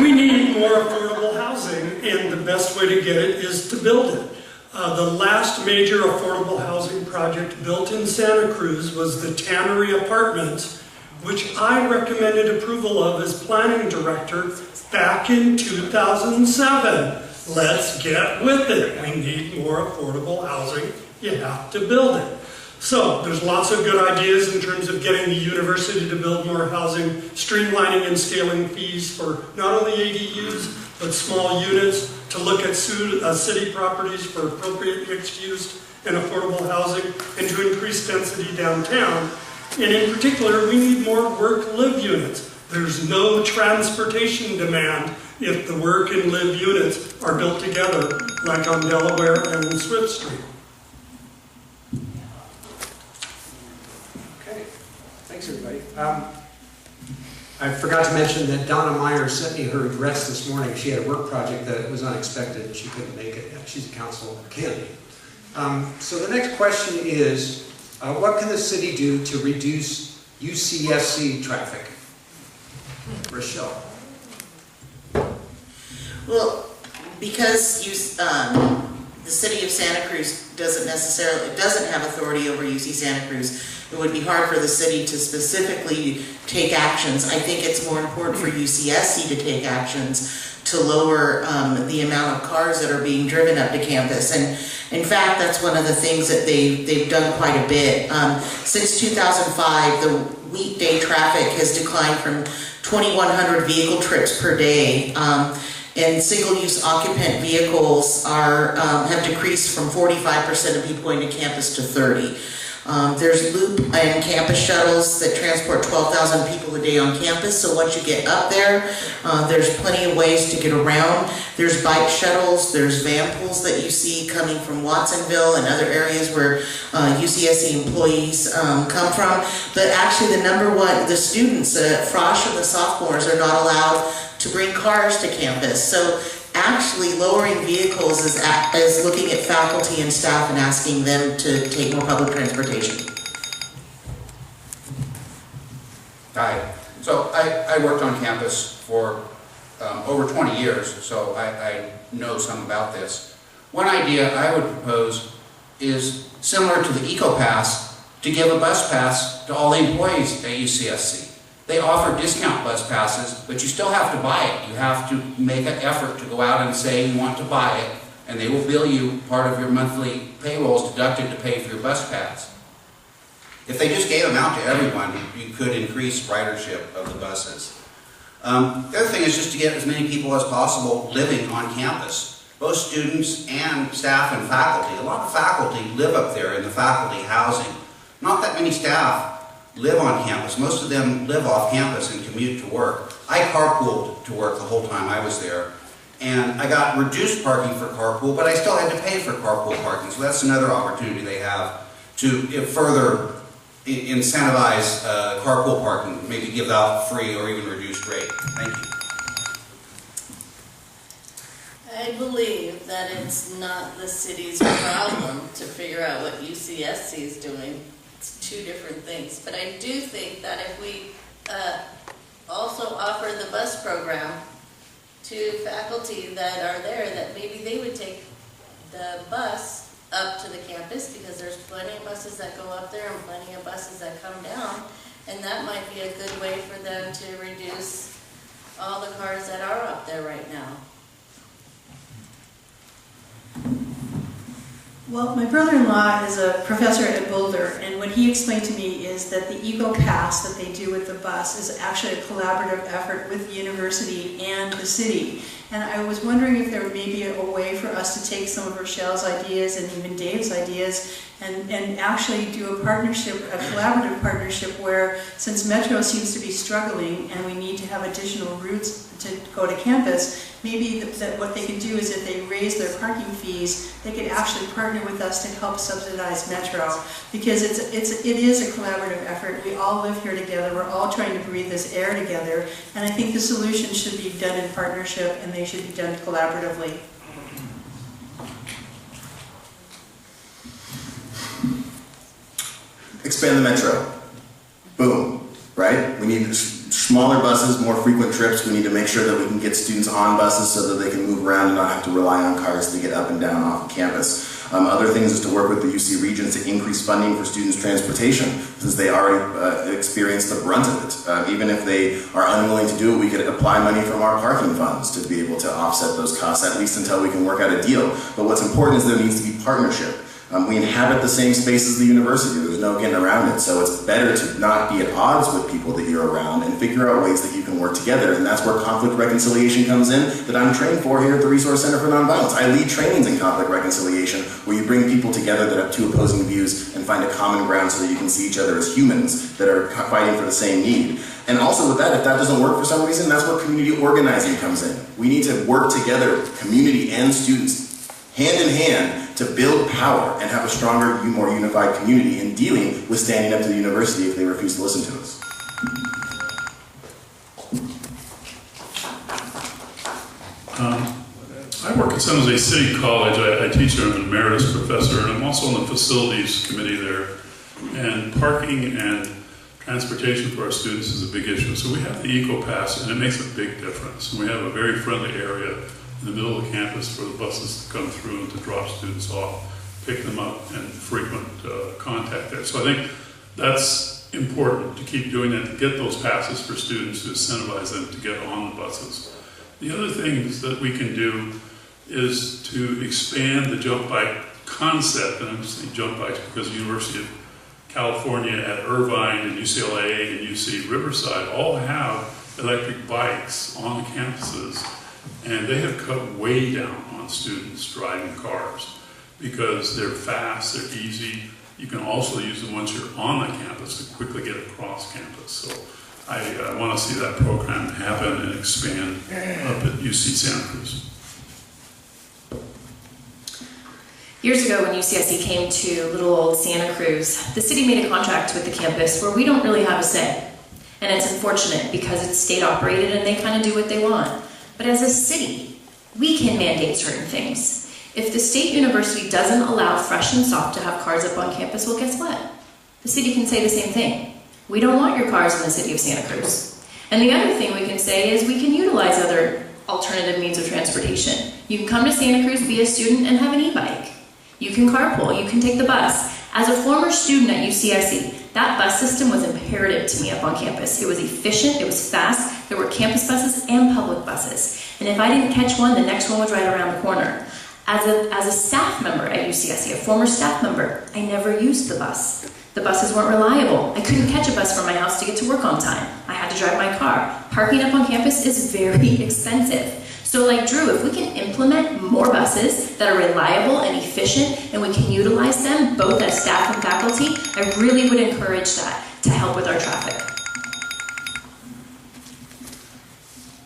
We need more affordable housing, and the best way to get it is to build it. The last major affordable housing project built in Santa Cruz was the Tannery Apartments, which I recommended approval of as planning director back in 2007. Let's get with it. We need more affordable housing. You have to build it. So there's lots of good ideas in terms of getting the university to build more housing, streamlining and scaling fees for not only ADUs, but small units, to look at city properties for appropriate mixed use and affordable housing, and to increase density downtown. And in particular, we need more work-live units. There's no transportation demand if the work and live units are built together, like on Delaware and Swift Street. Okay, thanks everybody. I forgot to mention that Donna Meyer sent me her regrets this morning. She had a work project that was unexpected and she couldn't make it. She's a council candidate. So the next question is, what can the city do to reduce UCSC traffic? Rochelle. Well, because the city of Santa Cruz doesn't have authority over UC Santa Cruz, it would be hard for the city to specifically take actions. I think it's more important for UCSC to take actions to lower the amount of cars that are being driven up to campus. And in fact, that's one of the things that they've done quite a bit. Since 2005, the weekday traffic has declined from 2,100 vehicle trips per day. And single-use occupant vehicles have decreased from 45% of people going to campus to 30%. There's loop and campus shuttles that transport 12,000 people a day on campus, so once you get up there, there's plenty of ways to get around. There's bike shuttles, there's van pools that you see coming from Watsonville and other areas where UCSC employees come from. But actually the students, Frosh and the sophomores, are not allowed to bring cars to campus. So actually lowering vehicles is looking at faculty and staff and asking them to take more public transportation. Hi. So I worked on campus for over 20 years, so I know some about this. One idea I would propose is similar to the EcoPass, to give a bus pass to all the employees at UCSC. They offer discount bus passes, but you still have to buy it. You have to make an effort to go out and say you want to buy it, and they will bill you part of your monthly payroll is deducted to pay for your bus pass. If they just gave them out to everyone, you could increase ridership of the buses. The other thing is just to get as many people as possible living on campus, both students and staff and faculty. A lot of faculty live up there in the faculty housing. Not that many staff live on campus. Most of them live off campus and commute to work. I carpooled to work the whole time I was there, and I got reduced parking for carpool, but I still had to pay for carpool parking, so that's another opportunity they have to further incentivize carpool parking, maybe give out free or even reduced rate. Thank you. I believe that it's not the city's problem to figure out what UCSC is doing. It's two different things. But I do think that if we also offer the bus program to faculty that are there, that maybe they would take the bus up to the campus, because there's plenty of buses that go up there and plenty of buses that come down, and that might be a good way for them to reduce all the cars that are up there right now. Well, my brother-in-law is a professor at Boulder, and what he explained to me is that the Eco Pass that they do with the bus is actually a collaborative effort with the university and the city. And I was wondering if there may be a way for us to take some of Rochelle's ideas and even Dave's ideas and actually do a partnership, a collaborative partnership where, since Metro seems to be struggling and we need to have additional routes to go to campus, maybe that what they could do is if they raise their parking fees, they could actually partner with us to help subsidize Metro, because it is a collaborative effort. We all live here together. We're all trying to breathe this air together, and I think the solution should be done in partnership and they should be done collaboratively. Expand the Metro. Boom. Right? We need smaller buses, more frequent trips. We need to make sure that we can get students on buses so that they can move around and not have to rely on cars to get up and down off of campus. Other things is to work with the UC Regents to increase funding for students' transportation, since they already experience the brunt of it. Even if they are unwilling to do it, we could apply money from our parking funds to be able to offset those costs, at least until we can work out a deal. But what's important is there needs to be partnership. We inhabit the same space as the university. There's no getting around it. So it's better to not be at odds with people that you're around and figure out ways that you can work together. And that's where conflict reconciliation comes in, that I'm trained for here at the Resource Center for Nonviolence. I lead trainings in conflict reconciliation where you bring people together that have two opposing views and find a common ground so that you can see each other as humans that are fighting for the same need. And also with that, if that doesn't work for some reason, that's where community organizing comes in. We need to work together, community and students, hand in hand, to build power and have a stronger, more unified community in dealing with standing up to the university if they refuse to listen to us. I work at San Jose City College. I teach there. I'm an emeritus professor, and I'm also on the facilities committee there. And parking and transportation for our students is a big issue. So we have the Eco Pass, and it makes a big difference. And we have a very friendly area in the middle of the campus for the buses to come through and to drop students off, pick them up, and frequent contact there. So I think that's important to keep doing that, to get those passes for students, to incentivize them to get on the buses. The other things that we can do is to expand the jump bike concept, and I'm saying jump bikes because the University of California at Irvine and UCLA and UC Riverside all have electric bikes on the campuses. And they have cut way down on students driving cars because they're fast, they're easy. You can also use them once you're on the campus to quickly get across campus. So I want to see that program happen and expand up at UC Santa Cruz. Years ago when UCSC came to little old Santa Cruz, the city made a contract with the campus where we don't really have a say. And it's unfortunate because it's state operated and they kind of do what they want. But as a city, we can mandate certain things. If the state university doesn't allow Fresh and Soft to have cars up on campus, well, guess what? The city can say the same thing. We don't want your cars in the city of Santa Cruz. And the other thing we can say is we can utilize other alternative means of transportation. You can come to Santa Cruz, be a student, and have an e-bike. You can carpool, you can take the bus. As a former student at UCSC, that bus system was imperative to me up on campus. It was efficient, it was fast, there were campus buses and public buses. And if I didn't catch one, the next one was right around the corner. As a staff member at UCSC, a former staff member, I never used the bus. The buses weren't reliable. I couldn't catch a bus from my house to get to work on time. I had to drive my car. Parking up on campus is very expensive. So like Drew, if we can implement more buses that are reliable and efficient and we can utilize them both as staff and faculty, I really would encourage that to help with our traffic.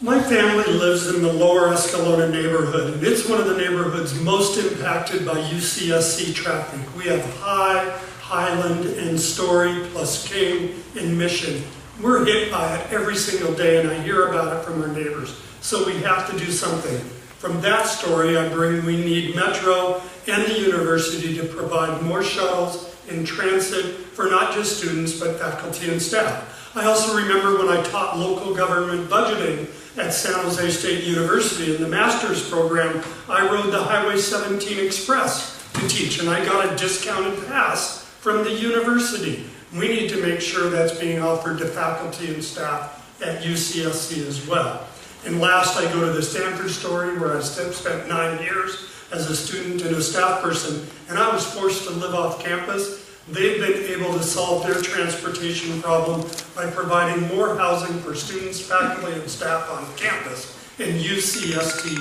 My family lives in the Lower Escalona neighborhood, and it's one of the neighborhoods most impacted by UCSC traffic. We have High, Highland, and Story, plus King and Mission. We're hit by it every single day, and I hear about it from our neighbors. So we have to do something. From that story, I bring we need Metro and the university to provide more shuttles and transit for not just students, but faculty and staff. I also remember when I taught local government budgeting at San Jose State University in the master's program, I rode the Highway 17 Express to teach, and I got a discounted pass from the university. We need to make sure that's being offered to faculty and staff at UCSC as well. And last, I go to the Stanford story where I spent 9 years as a student and a staff person, and I was forced to live off campus. They've been able to solve their transportation problem by providing more housing for students, faculty, and staff on campus, and UCSC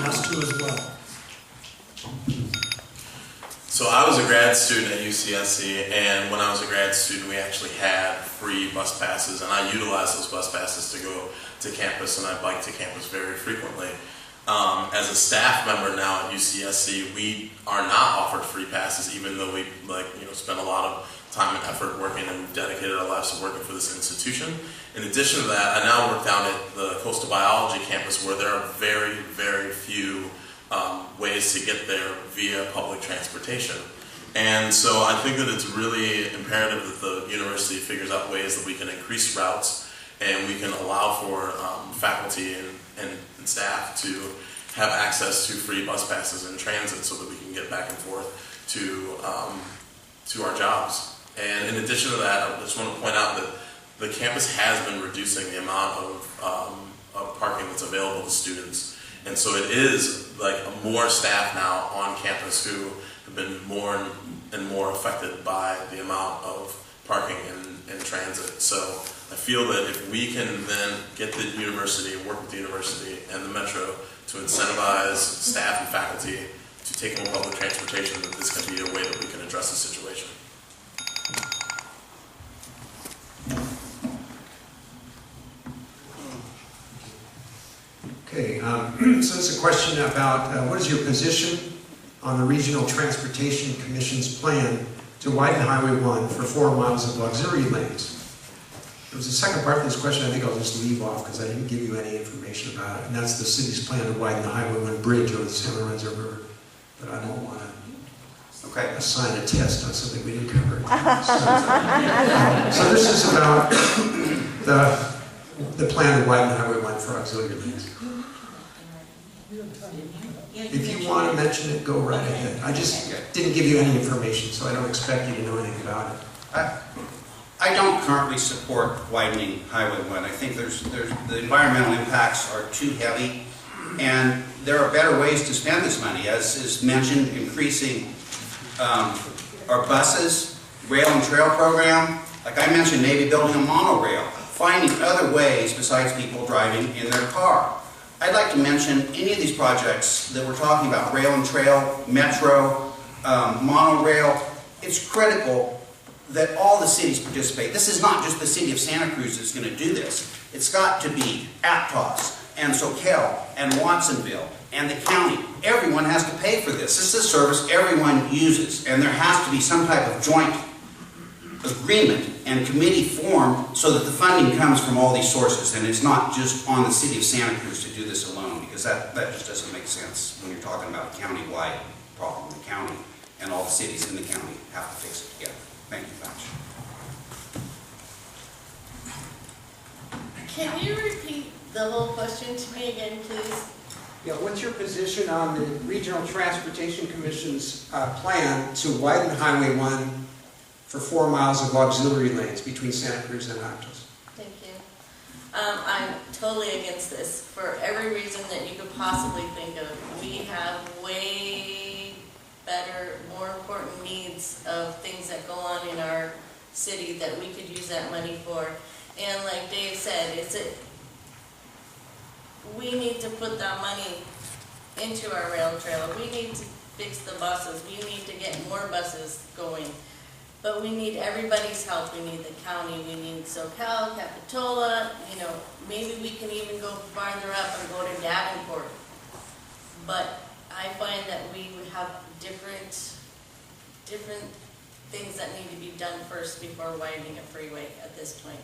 has to as well. So I was a grad student at UCSC, and when I was a grad student, we actually had free bus passes, and I utilized those bus passes to go to campus, and I bike to campus very frequently. As a staff member now at UCSC, we are not offered free passes, even though we spend a lot of time and effort working, and we've dedicated our lives to working for this institution. In addition to that, I now work down at the Coastal Biology campus, where there are very, very few ways to get there via public transportation. And so I think that it's really imperative that the university figures out ways that we can increase routes and we can allow for faculty and staff to have access to free bus passes and transit so that we can get back and forth to our jobs. And in addition to that, I just want to point out that the campus has been reducing the amount of parking that's available to students. And so it is like more staff now on campus who have been more and more affected by the amount of parking and transit. So I feel that if we can then get the university, work with the university and the Metro to incentivize staff and faculty to take more public transportation, that this can be a way that we can address the situation. Okay, so it's a question about what is your position on the Regional Transportation Commission's plan to widen Highway 1 for 4 miles of auxiliary lanes? There was a second part of this question I think I'll just leave off because I didn't give you any information about it, and that's the city's plan to widen the Highway 1 bridge over the San Lorenzo River. But I don't want to assign a test on something we didn't cover. So this is about the plan to widen Highway 1 for auxiliary lanes. If you want to mention it, go right ahead. I just didn't give you any information, so I don't expect you to know anything about it. I don't currently support widening Highway 1. I think the environmental impacts are too heavy, and there are better ways to spend this money, as is mentioned, increasing our buses, rail and trail program. Like I mentioned, maybe building a monorail, finding other ways besides people driving in their car. I'd like to mention any of these projects that we're talking about, rail and trail, metro, monorail. It's critical that all the cities participate. This is not just the city of Santa Cruz that's going to do this. It's got to be Aptos and Soquel and Watsonville and the county. Everyone has to pay for this. This is a service everyone uses, and there has to be some type of joint agreement and committee formed so that the funding comes from all these sources, and it's not just on the city of Santa Cruz to do this alone, because that just doesn't make sense when you're talking about a county-wide problem. The county and all the cities in the county have to fix it together. Thank you much. Can you repeat the whole question to me again, please? Yeah, what's your position on the Regional Transportation Commission's plan to widen Highway 1 for 4 miles of auxiliary lanes between Santa Cruz and Aptos? Thank you. I'm totally against this for every reason that you could possibly think of. We have way better, more important needs of things that go on in our city that we could use that money for. And like Dave said, we need to put that money into our rail trail. We need to fix the buses. We need to get more buses going. But we need everybody's help. We need the county, we need Soquel, Capitola, maybe we can even go farther up and go to Davenport. But I find that we have different things that need to be done first before widening a freeway at this point.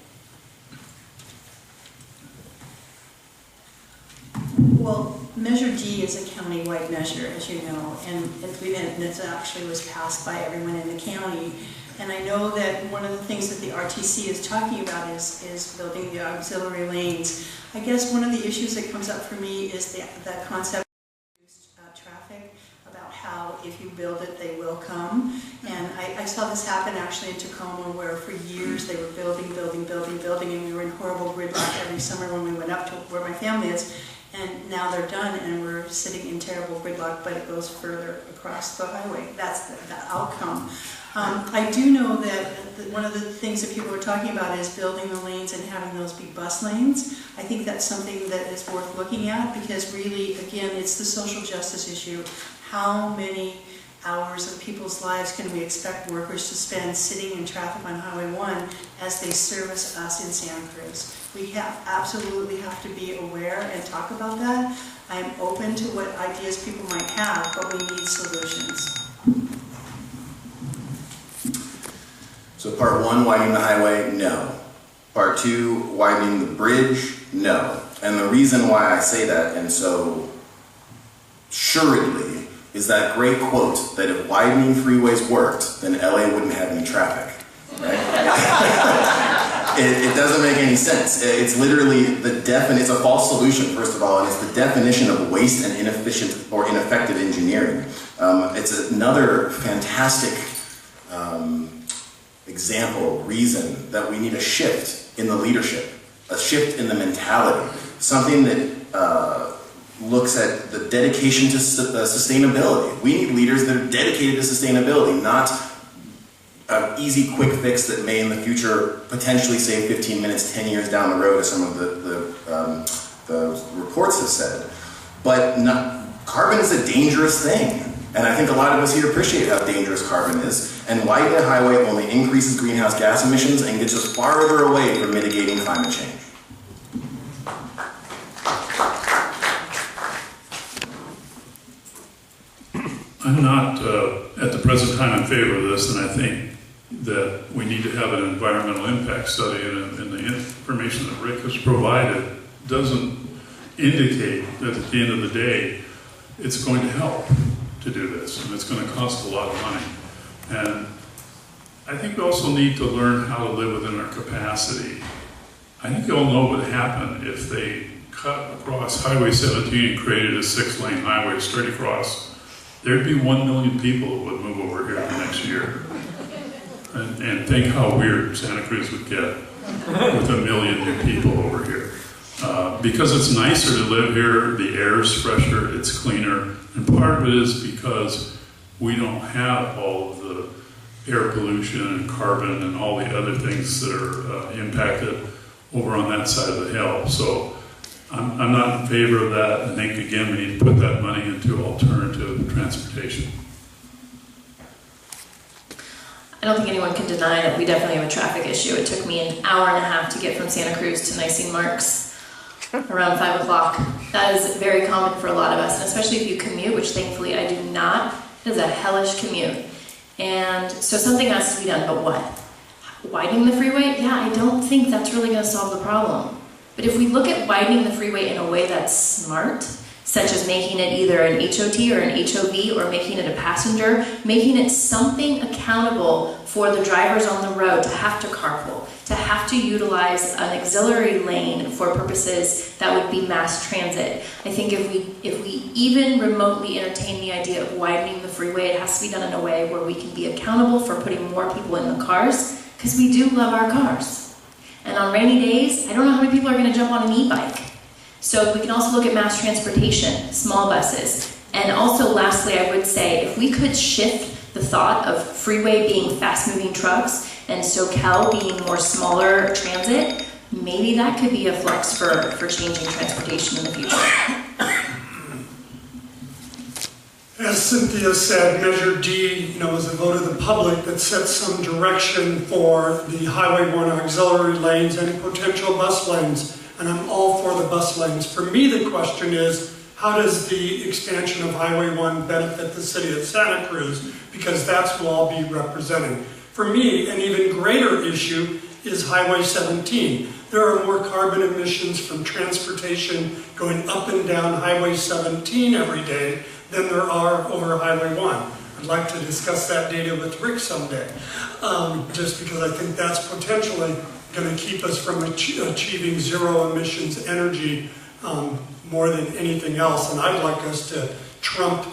Well, Measure D is a county-wide measure, as you know, and it actually was passed by everyone in the county. And I know that one of the things that the RTC is talking about is building the auxiliary lanes. I guess one of the issues that comes up for me is the concept of traffic, about how if you build it, they will come. And I saw this happen actually in Tacoma, where for years they were building, and we were in horrible gridlock every summer when we went up to where my family is. And now they're done, and we're sitting in terrible gridlock, but it goes further across the highway. That's the outcome. I do know that one of the things that people are talking about is building the lanes and having those be bus lanes. I think that's something that is worth looking at, because really, again, it's the social justice issue. How many hours of people's lives can we expect workers to spend sitting in traffic on Highway 1 as they service us in Santa Cruz? We absolutely have to be aware and talk about that. I'm open to what ideas people might have, but we need solutions. So part 1, widening the highway, no. Part 2, widening the bridge, no. And the reason why I say that, and so assuredly, is that great quote that if widening freeways worked, then LA wouldn't have any traffic. Right? It doesn't make any sense. It's literally it's a false solution, first of all, and it's the definition of waste and inefficient or ineffective engineering. It's another fantastic example, reason that we need a shift in the leadership, a shift in the mentality, something that looks at the dedication to sustainability. We need leaders that are dedicated to sustainability, not an easy quick fix that may in the future potentially save 15 minutes 10 years down the road, as some of the reports have said. But carbon is a dangerous thing. And I think a lot of us here appreciate how dangerous carbon is, and widening a highway only increases greenhouse gas emissions and gets us farther away from mitigating climate change. I'm not, at the present time, in favor of this, and I think that we need to have an environmental impact study, and the information that Rick has provided doesn't indicate that at the end of the day, it's going to help to do this, and it's going to cost a lot of money. And I think we also need to learn how to live within our capacity. I think you all know what would happen if they cut across Highway 17 and created a 6-lane highway straight across. There'd be 1 million people that would move over here the next year. And think how weird Santa Cruz would get with 1 million new people over here. Because it's nicer to live here, the air's fresher, it's cleaner, and part of it is because we don't have all of the air pollution and carbon and all the other things that are impacted over on that side of the hill. So I'm not in favor of that. I think, again, we need to put that money into alternative transportation. I don't think anyone can deny that we definitely have a traffic issue. It took me an hour and a half to get from Santa Cruz to Nicene Marks around 5 o'clock. That is very common for a lot of us, and especially if you commute, which thankfully I do not. It is a hellish commute. And so something has to be done, but what? Widening the freeway? Yeah, I don't think that's really going to solve the problem. But if we look at widening the freeway in a way that's smart, such as making it either an HOT or an HOV, or making it a passenger, making it something accountable for the drivers on the road to have to carpool, to have to utilize an auxiliary lane for purposes that would be mass transit. I think if we even remotely entertain the idea of widening the freeway, it has to be done in a way where we can be accountable for putting more people in the cars, because we do love our cars. And on rainy days, I don't know how many people are going to jump on an e-bike. So we can also look at mass transportation, small buses. And also, lastly, I would say, if we could shift the thought of freeway being fast-moving trucks and SoCal being more smaller transit, maybe that could be a flux for changing transportation in the future. As Cynthia said, Measure D, was a vote of the public that sets some direction for the Highway 1 auxiliary lanes and potential bus lanes. And I'm all for the bus lanes. For me, the question is, how does the expansion of Highway 1 benefit the city of Santa Cruz? Because that's what I'll be representing. For me, an even greater issue is Highway 17. There are more carbon emissions from transportation going up and down Highway 17 every day than there are over Highway 1. I'd like to discuss that data with Rick someday, just because I think that's potentially going to keep us from achieving zero emissions energy more than anything else. And I'd like us to trump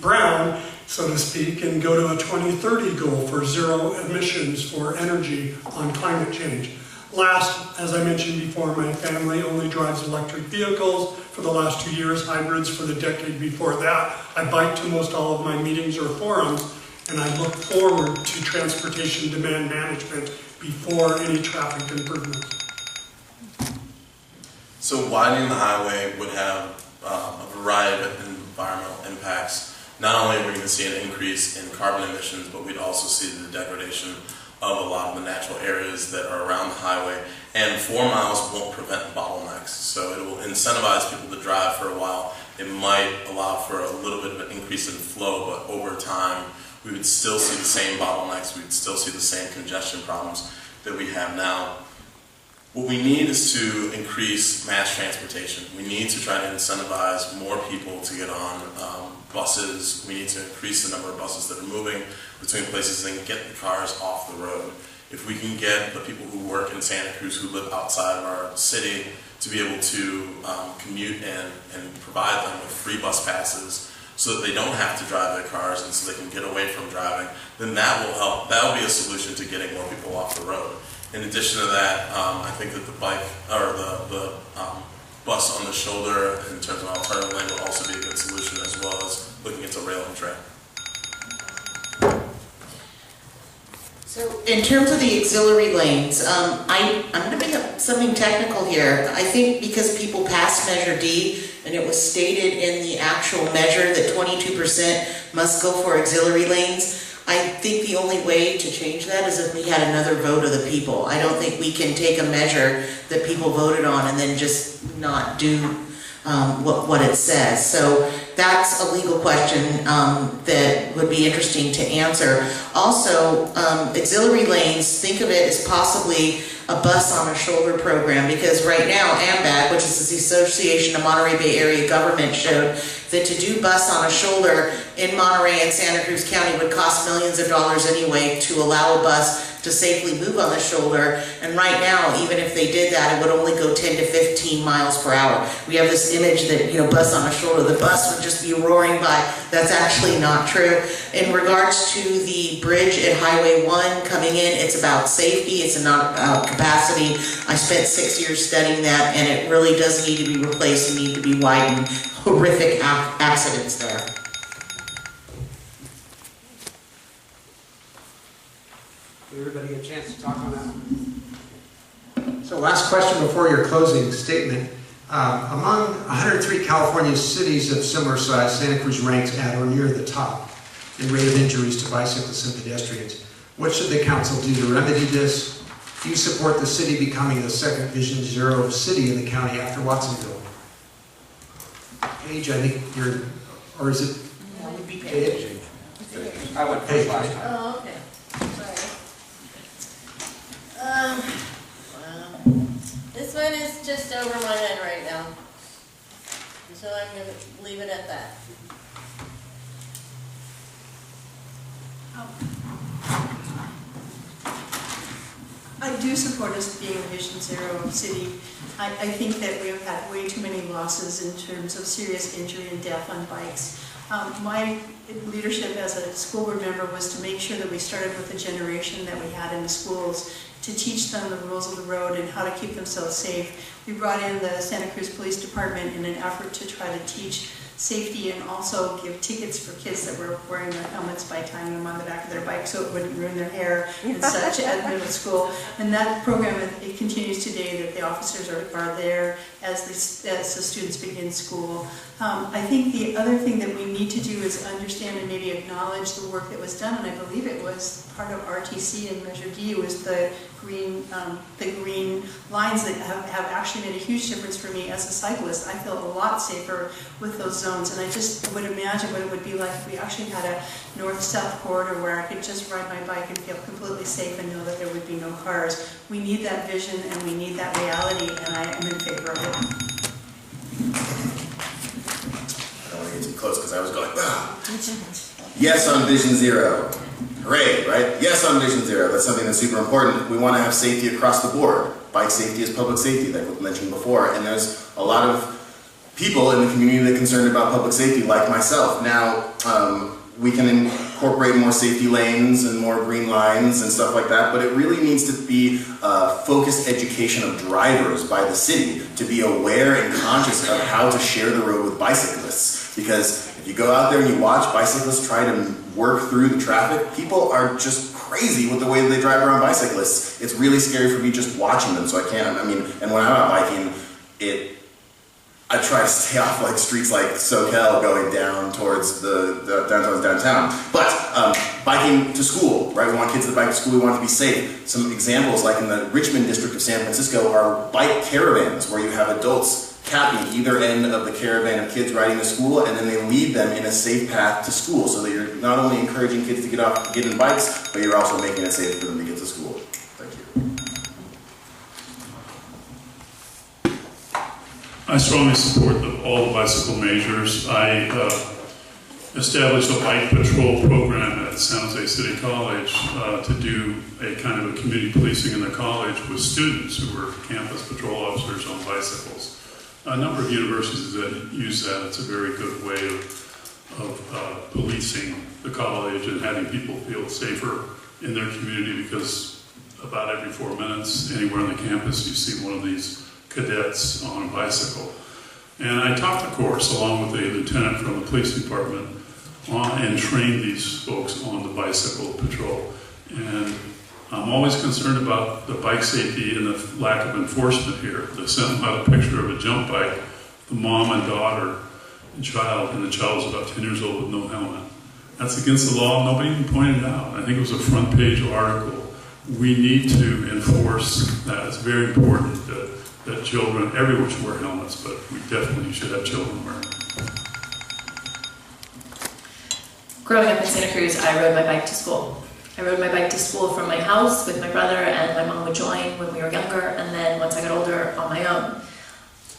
brown, so to speak, and go to a 2030 goal for zero emissions for energy on climate change. Last, as I mentioned before, my family only drives electric vehicles for the last 2 years, hybrids for the decade before that. I bike to most all of my meetings or forums, and I look forward to transportation demand management before any traffic improvements. So widening the highway would have a variety of environmental impacts. Not only are we going to see an increase in carbon emissions, but we'd also see the degradation of a lot of the natural areas that are around the highway. And 4 miles won't prevent bottlenecks, so it will incentivize people to drive for a while. It might allow for a little bit of an increase in flow, but over time, we would still see the same bottlenecks, we would still see the same congestion problems that we have now. What we need is to increase mass transportation. We need to try to incentivize more people to get on buses. We need to increase the number of buses that are moving between places and get the cars off the road. If we can get the people who work in Santa Cruz, who live outside of our city, to be able to commute and provide them with free bus passes so that they don't have to drive their cars and so they can get away from driving, then that will help. That will be a solution to getting more people off the road. In addition to that, I think that the bike or the bus on the shoulder in terms of alternative lane will also be a good solution, as well as looking into rail and train. So in terms of the auxiliary lanes, I'm going to bring up something technical here. I think because people passed Measure D and it was stated in the actual measure that 22% must go for auxiliary lanes, I think the only way to change that is if we had another vote of the people. I don't think we can take a measure that people voted on and then just not do what it says. So that's a legal question that would be interesting to answer. Also, auxiliary lanes, think of it as possibly a bus on a shoulder program, because right now AMBAG, which is the Association of Monterey Bay Area Government, showed that to do bus on a shoulder in Monterey and Santa Cruz County would cost millions of dollars anyway to allow a bus to safely move on the shoulder. And right now, even if they did that, it would only go 10 to 15 miles per hour. We have this image that, bus on a shoulder, the bus would just be roaring by. That's actually not true. In regards to the bridge at Highway 1 coming in, it's about safety, it's not about capacity. I spent 6 years studying that, and it really does need to be replaced and need to be widened. Horrific accidents there. Everybody get a chance to talk on that one? So last question before your closing statement. Among 103 California cities of similar size, Santa Cruz ranks at or near the top in rate of injuries to bicyclists and pedestrians. What should the council do to remedy this? Do you support the city becoming the second Vision Zero city in the county after Watsonville? Paige, I think you're, or is it? That would be Paige. I went first last time. Oh, okay. Sorry. This one is just over my head right now. So I'm going to leave it at that. I do support us being a Vision Zero city. I think that we have had way too many losses in terms of serious injury and death on bikes. My leadership as a school board member was to make sure that we started with the generation that we had in the schools to teach them the rules of the road and how to keep themselves safe. We brought in the Santa Cruz Police Department in an effort to try to teach safety and also give tickets for kids that were wearing their helmets by tying them on the back of their bike so it wouldn't ruin their hair and such at middle school. And that program, it continues today, that the officers are there as the students begin school. I think the other thing that we need to do is understand and maybe acknowledge the work that was done, and I believe it was part of RTC and Measure D, was the green lines that have actually made a huge difference for me as a cyclist. I feel a lot safer with those zones, and I just would imagine what it would be like if we actually had a north-south corridor where I could just ride my bike and feel completely safe and know that there would be no cars. We need that vision and we need that reality, and I am in favor of it. I don't want to get too close because I was going, yes on Vision Zero. Hooray, right? Yes on Vision Zero. That's something that's super important. We want to have safety across the board. Bike safety is public safety, like we mentioned before, and there's a lot of people in the community that are concerned about public safety, like myself. Now, we can incorporate more safety lanes and more green lines and stuff like that, but it really needs to be focused education of drivers by the city to be aware and conscious of how to share the road with bicyclists. Because if you go out there and you watch bicyclists try to work through the traffic, people are just crazy with the way that they drive around bicyclists. It's really scary for me just watching them, so I can't, and when I'm out biking, I try to stay off like streets like SoCal going down towards the downtown. But biking to school, right? We want kids to bike to school, we want it to be safe. Some examples, like in the Richmond district of San Francisco, are bike caravans where you have adults capping either end of the caravan of kids riding to school, and then they lead them in a safe path to school, so that you're not only encouraging kids to get in bikes, but you're also making it safe for them to get to school. Thank you. I strongly support all the bicycle measures. I established a bike patrol program at San Jose City College to do a kind of a community policing in the college with students who were campus patrol officers on bicycles. A number of universities that use that. It's a very good way of policing the college and having people feel safer in their community, because about every 4 minutes anywhere on the campus you see one of these cadets on a bicycle. And I taught the course along with a lieutenant from the police department and trained these folks on the bicycle patrol. And I'm always concerned about the bike safety and the lack of enforcement here. They sent out a picture of a jump bike, the mom and daughter and child, and the child was about 10 years old with no helmet. That's against the law. Nobody even pointed it out. I think it was a front page article. We need to enforce that. It's very important that children everywhere should wear helmets, but we definitely should have children wearing them. Growing up in Santa Cruz, I rode my bike to school. I rode my bike to school from my house with my brother, and my mom would join when we were younger, and then once I got older, on my own.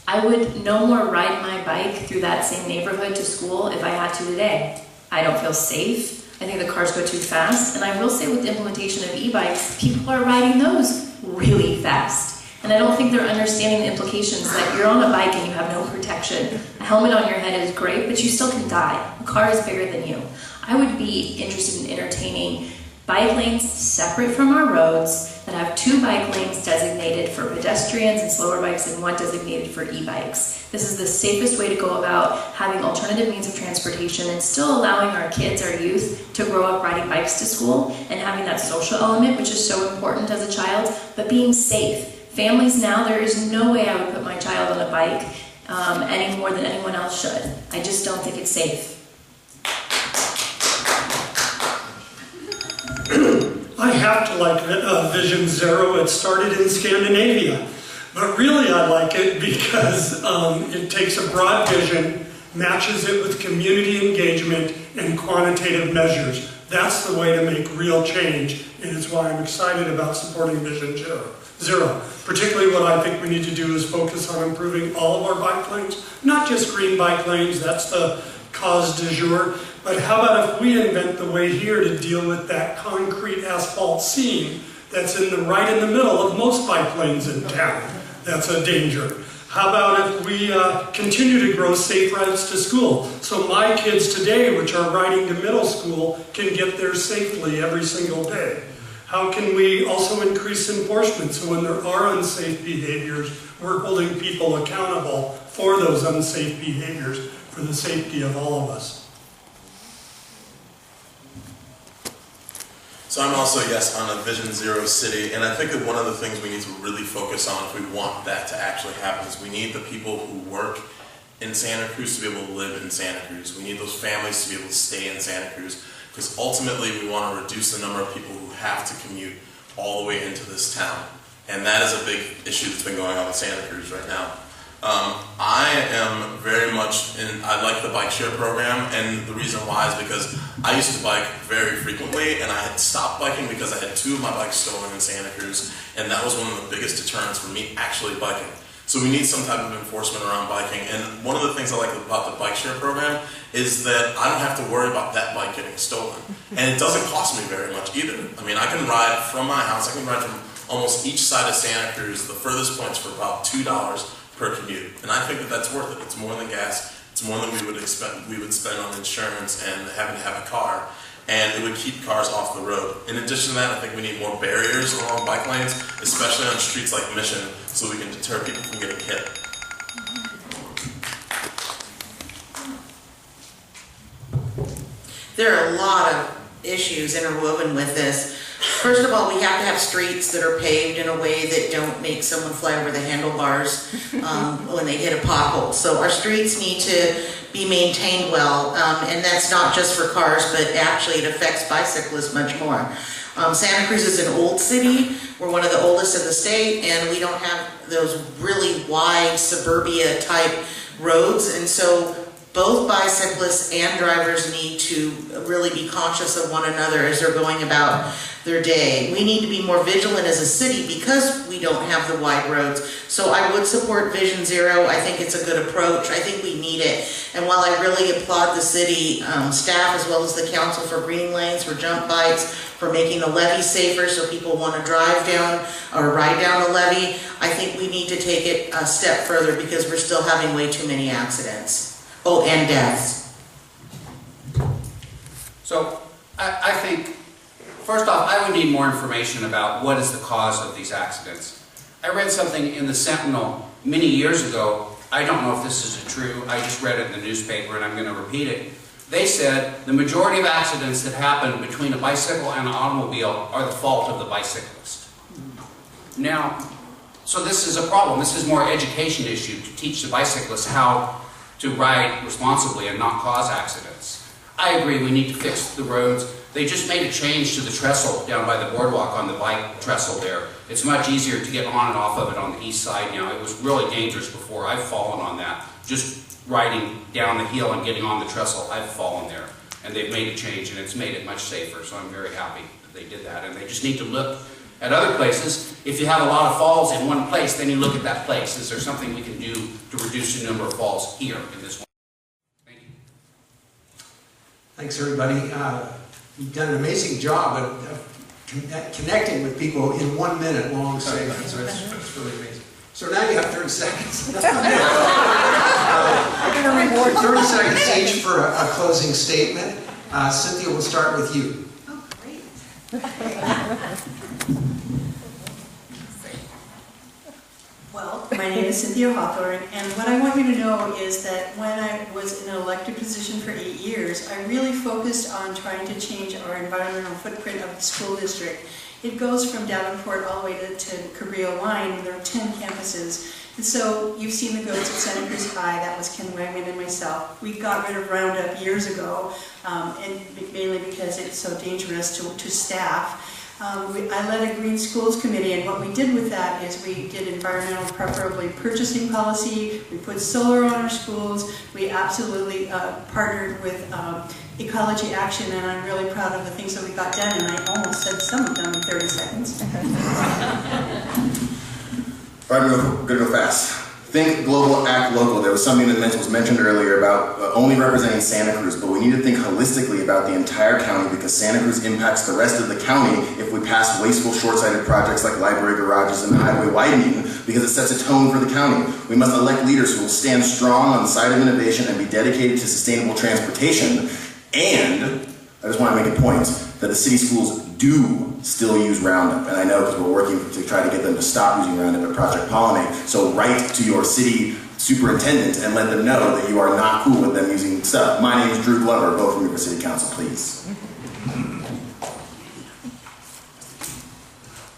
I would no more ride my bike through that same neighborhood to school if I had to today. I don't feel safe. I think the cars go too fast, and I will say with the implementation of e-bikes, people are riding those really fast. And I don't think they're understanding the implications that you're on a bike and you have no protection. A helmet on your head is great, but you still can die. A car is bigger than you. I would be interested in entertaining bike lanes separate from our roads that have 2 bike lanes designated for pedestrians and slower bikes and 1 designated for e-bikes. This is the safest way to go about having alternative means of transportation and still allowing our kids, our youth, to grow up riding bikes to school and having that social element, which is so important as a child, but being safe. Families now, there is no way I would put my child on a bike any more than anyone else should. I just don't think it's safe. I have to like Vision Zero. It started in Scandinavia. But really I like it because it takes a broad vision, matches it with community engagement and quantitative measures. That's the way to make real change, and it's why I'm excited about supporting Vision Zero. Particularly what I think we need to do is focus on improving all of our bike lanes, not just green bike lanes, that's the cause du jour, but how about if we invent the way here to deal with that concrete asphalt seam that's right in the middle of most bike lanes in town. That's a danger. How about if we continue to grow safe routes to school? So my kids today, which are riding to middle school, can get there safely every single day. How can we also increase enforcement so when there are unsafe behaviors, we're holding people accountable for those unsafe behaviors for the safety of all of us? So I'm also, yes, on a Vision Zero city, and I think that one of the things we need to really focus on if we want that to actually happen is we need the people who work in Santa Cruz to be able to live in Santa Cruz. We need those families to be able to stay in Santa Cruz, because ultimately we want to reduce the number of people who have to commute all the way into this town. And that is a big issue that's been going on in Santa Cruz right now. I am very much I like the bike share program, and the reason why is because I used to bike very frequently, and I had stopped biking because I had 2 of my bikes stolen in Santa Cruz, and that was one of the biggest deterrents for me actually biking. So we need some type of enforcement around biking, and one of the things I like about the bike share program is that I don't have to worry about that bike getting stolen, and it doesn't cost me very much either. I mean, I can ride from my house, I can ride from almost each side of Santa Cruz, the furthest points for about $2 per commute. And I think that that's worth it. It's more than gas. It's more than we would spend on insurance and having to have a car. And it would keep cars off the road. In addition to that, I think we need more barriers along bike lanes, especially on streets like Mission, so we can deter people from getting hit. There are a lot of issues interwoven with this. First of all, we have to have streets that are paved in a way that don't make someone fly over the handlebars when they hit a pothole. So our streets need to be maintained well, and that's not just for cars, but actually it affects bicyclists much more. Santa Cruz is an old city. We're one of the oldest in the state, and we don't have those really wide suburbia type roads, and so both bicyclists and drivers need to really be conscious of one another as they're going about their day. We need to be more vigilant as a city because we don't have the wide roads. So I would support Vision Zero. I think it's a good approach. I think we need it. And while I really applaud the city staff as well as the council for green lanes, for jump bikes, for making the levee safer so people want to drive down or ride down the levee, I think we need to take it a step further because we're still having way too many accidents. Oh, and deaths. So I think, first off, I would need more information about what is the cause of these accidents. I read something in the Sentinel many years ago. I don't know if this is true. I just read it in the newspaper and I'm going to repeat it. They said the majority of accidents that happen between a bicycle and an automobile are the fault of the bicyclist. Now, so this is a problem. This is more education issue to teach the bicyclists how to ride responsibly and not cause accidents. I agree we need to fix the roads. They just made a change to the trestle down by the boardwalk on the bike trestle there. It's much easier to get on and off of it on the east side now. It was really dangerous before. I've fallen on that. Just riding down the hill and getting on the trestle, I've fallen there. And they've made a change and it's made it much safer, so I'm very happy that they did that. And they just need to look at other places. If you have a lot of falls in one place, then you look at that place. Is there something we can do to reduce the number of falls here in this one? Thank you. Thanks, everybody. You've done an amazing job of connecting with people in 1 minute long segments. So it's really amazing. So now you have 30 seconds. 30 seconds each for a closing statement. Cynthia, we'll start with you. Oh, great. Well, my name is Cynthia Hawthorne, and what I want you to know is that when I was in an elected position for 8 years, I really focused on trying to change our environmental footprint of the school district. It goes from Davenport all the way to Cabrillo Line, and there are 10 campuses. And so you've seen the goats at Santa Cruz High. That was Ken Wegman and myself. We got rid of Roundup years ago, and mainly because it's so dangerous to staff. I led a Green Schools Committee, and what we did with that is we did environmental, preferably purchasing policy, we put solar on our schools, we absolutely partnered with Ecology Action, and I'm really proud of the things that we got done, and I almost said some of them in 30 seconds. All right, I'm gonna go fast. Think global, act local. There was something that was mentioned earlier about only representing Santa Cruz, but we need to think holistically about the entire county because Santa Cruz impacts the rest of the county if we pass wasteful, short-sighted projects like library garages and highway widening because it sets a tone for the county. We must elect leaders who will stand strong on the side of innovation and be dedicated to sustainable transportation. And I just want to make a point that the city schools do still use Roundup, and I know because we're working to try to get them to stop using Roundup at Project Pollinate. So write to your city superintendent and let them know that you are not cool with them using stuff. My name is Drew Glover. Vote for me for city council, please.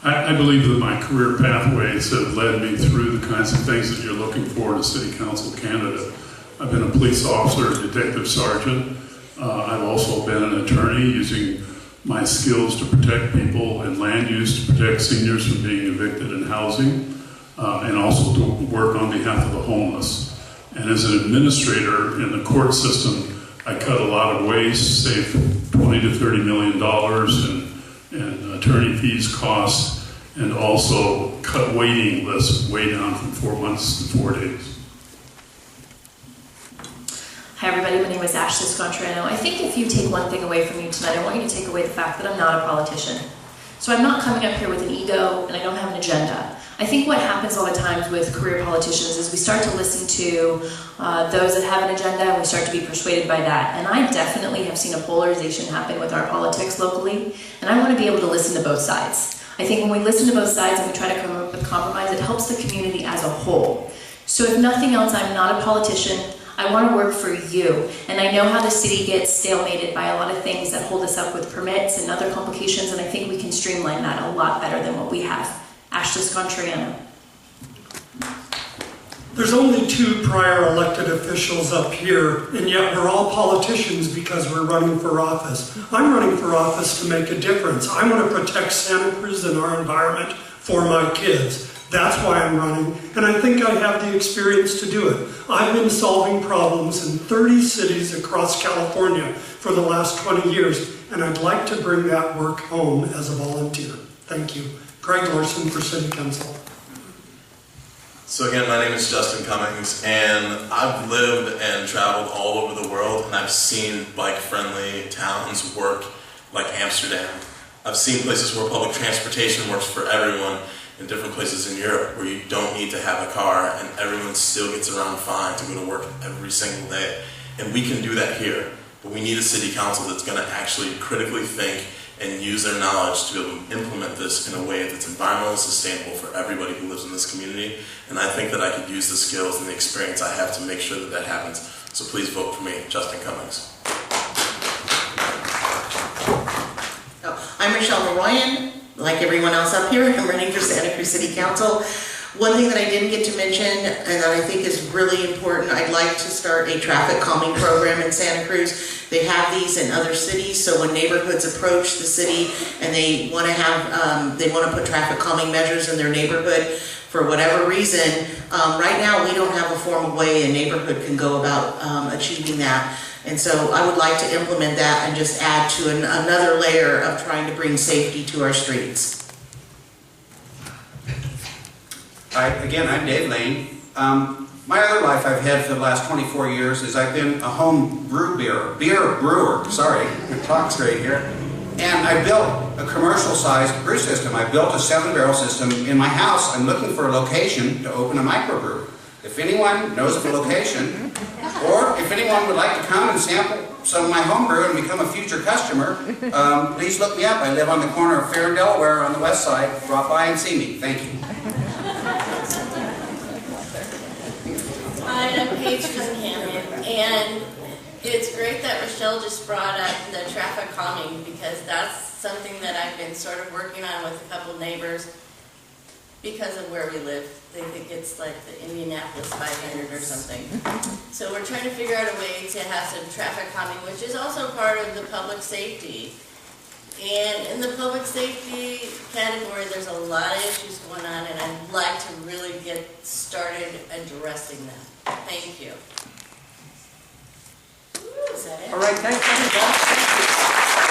I believe that my career pathways have led me through the kinds of things that you're looking for in a city council candidate. I've been a police officer, a detective sergeant. I've also been an attorney using my skills to protect people and land use to protect seniors from being evicted in housing, and also to work on behalf of the homeless. And as an administrator in the court system, I cut a lot of waste, saved $20 to $30 million in attorney fees costs, and also cut waiting lists way down from 4 months to 4 days. Hi everybody, my name is Ashley Scontriano. I think if you take one thing away from me tonight, I want you to take away the fact that I'm not a politician. So I'm not coming up here with an ego and I don't have an agenda. I think what happens a lot of times with career politicians is we start to listen to those that have an agenda and we start to be persuaded by that. And I definitely have seen a polarization happen with our politics locally, and I want to be able to listen to both sides. I think when we listen to both sides and we try to come up with compromise, it helps the community as a whole. So if nothing else, I'm not a politician. I want to work for you. And I know how the city gets stalemated by a lot of things that hold us up with permits and other complications, and I think we can streamline that a lot better than what we have. Ashley Scontriano. There's only 2 prior elected officials up here, and yet we're all politicians because we're running for office. I'm running for office to make a difference. I want to protect Santa Cruz and our environment for my kids. That's why I'm running, and I think I have the experience to do it. I've been solving problems in 30 cities across California for the last 20 years, and I'd like to bring that work home as a volunteer. Thank you. Greg Larson for City Council. So again, my name is Justin Cummings, and I've lived and traveled all over the world, and I've seen bike-friendly towns work like Amsterdam. I've seen places where public transportation works for everyone, in different places in Europe where you don't need to have a car and everyone still gets around fine to go to work every single day. And we can do that here, but we need a city council that's going to actually critically think and use their knowledge to be able to implement this in a way that's environmentally sustainable for everybody who lives in this community. And I think that I could use the skills and the experience I have to make sure that that happens. So please vote for me, Justin Cummings. I'm Michelle Maroyan. Like everyone else up here, I'm running for Santa Cruz City Council. One thing that I didn't get to mention, and that I think is really important, I'd like to start a traffic calming program in Santa Cruz. They have these in other cities, so when neighborhoods approach the city and they want to have, they want to put traffic calming measures in their neighborhood for whatever reason, right now we don't have a formal way a neighborhood can go about achieving that. And so I would like to implement that and just add to another layer of trying to bring safety to our streets. Again, I'm Dave Lane. My other life I've had for the last 24 years is I've been a home beer brewer, sorry, talk straight here. And I built a commercial-sized brew system. I built a 7-barrel system in my house. I'm looking for a location to open a microbrew. If anyone knows of a location, or if anyone would like to come and sample some of my homebrew and become a future customer, please look me up. I live on the corner of Fair and Delaware on the west side. Drop by and see me. Thank you. Hi, I'm Paige Concannon, and it's great that Rochelle just brought up the traffic calming, because that's something that I've been sort of working on with a couple neighbors because of where we live. They think it's like the Indianapolis 500 or something. So we're trying to figure out a way to have some traffic calming, which is also part of the public safety. And in the public safety category, there's a lot of issues going on, and I'd like to really get started addressing them. Thank you. Is that it? All right, thank you.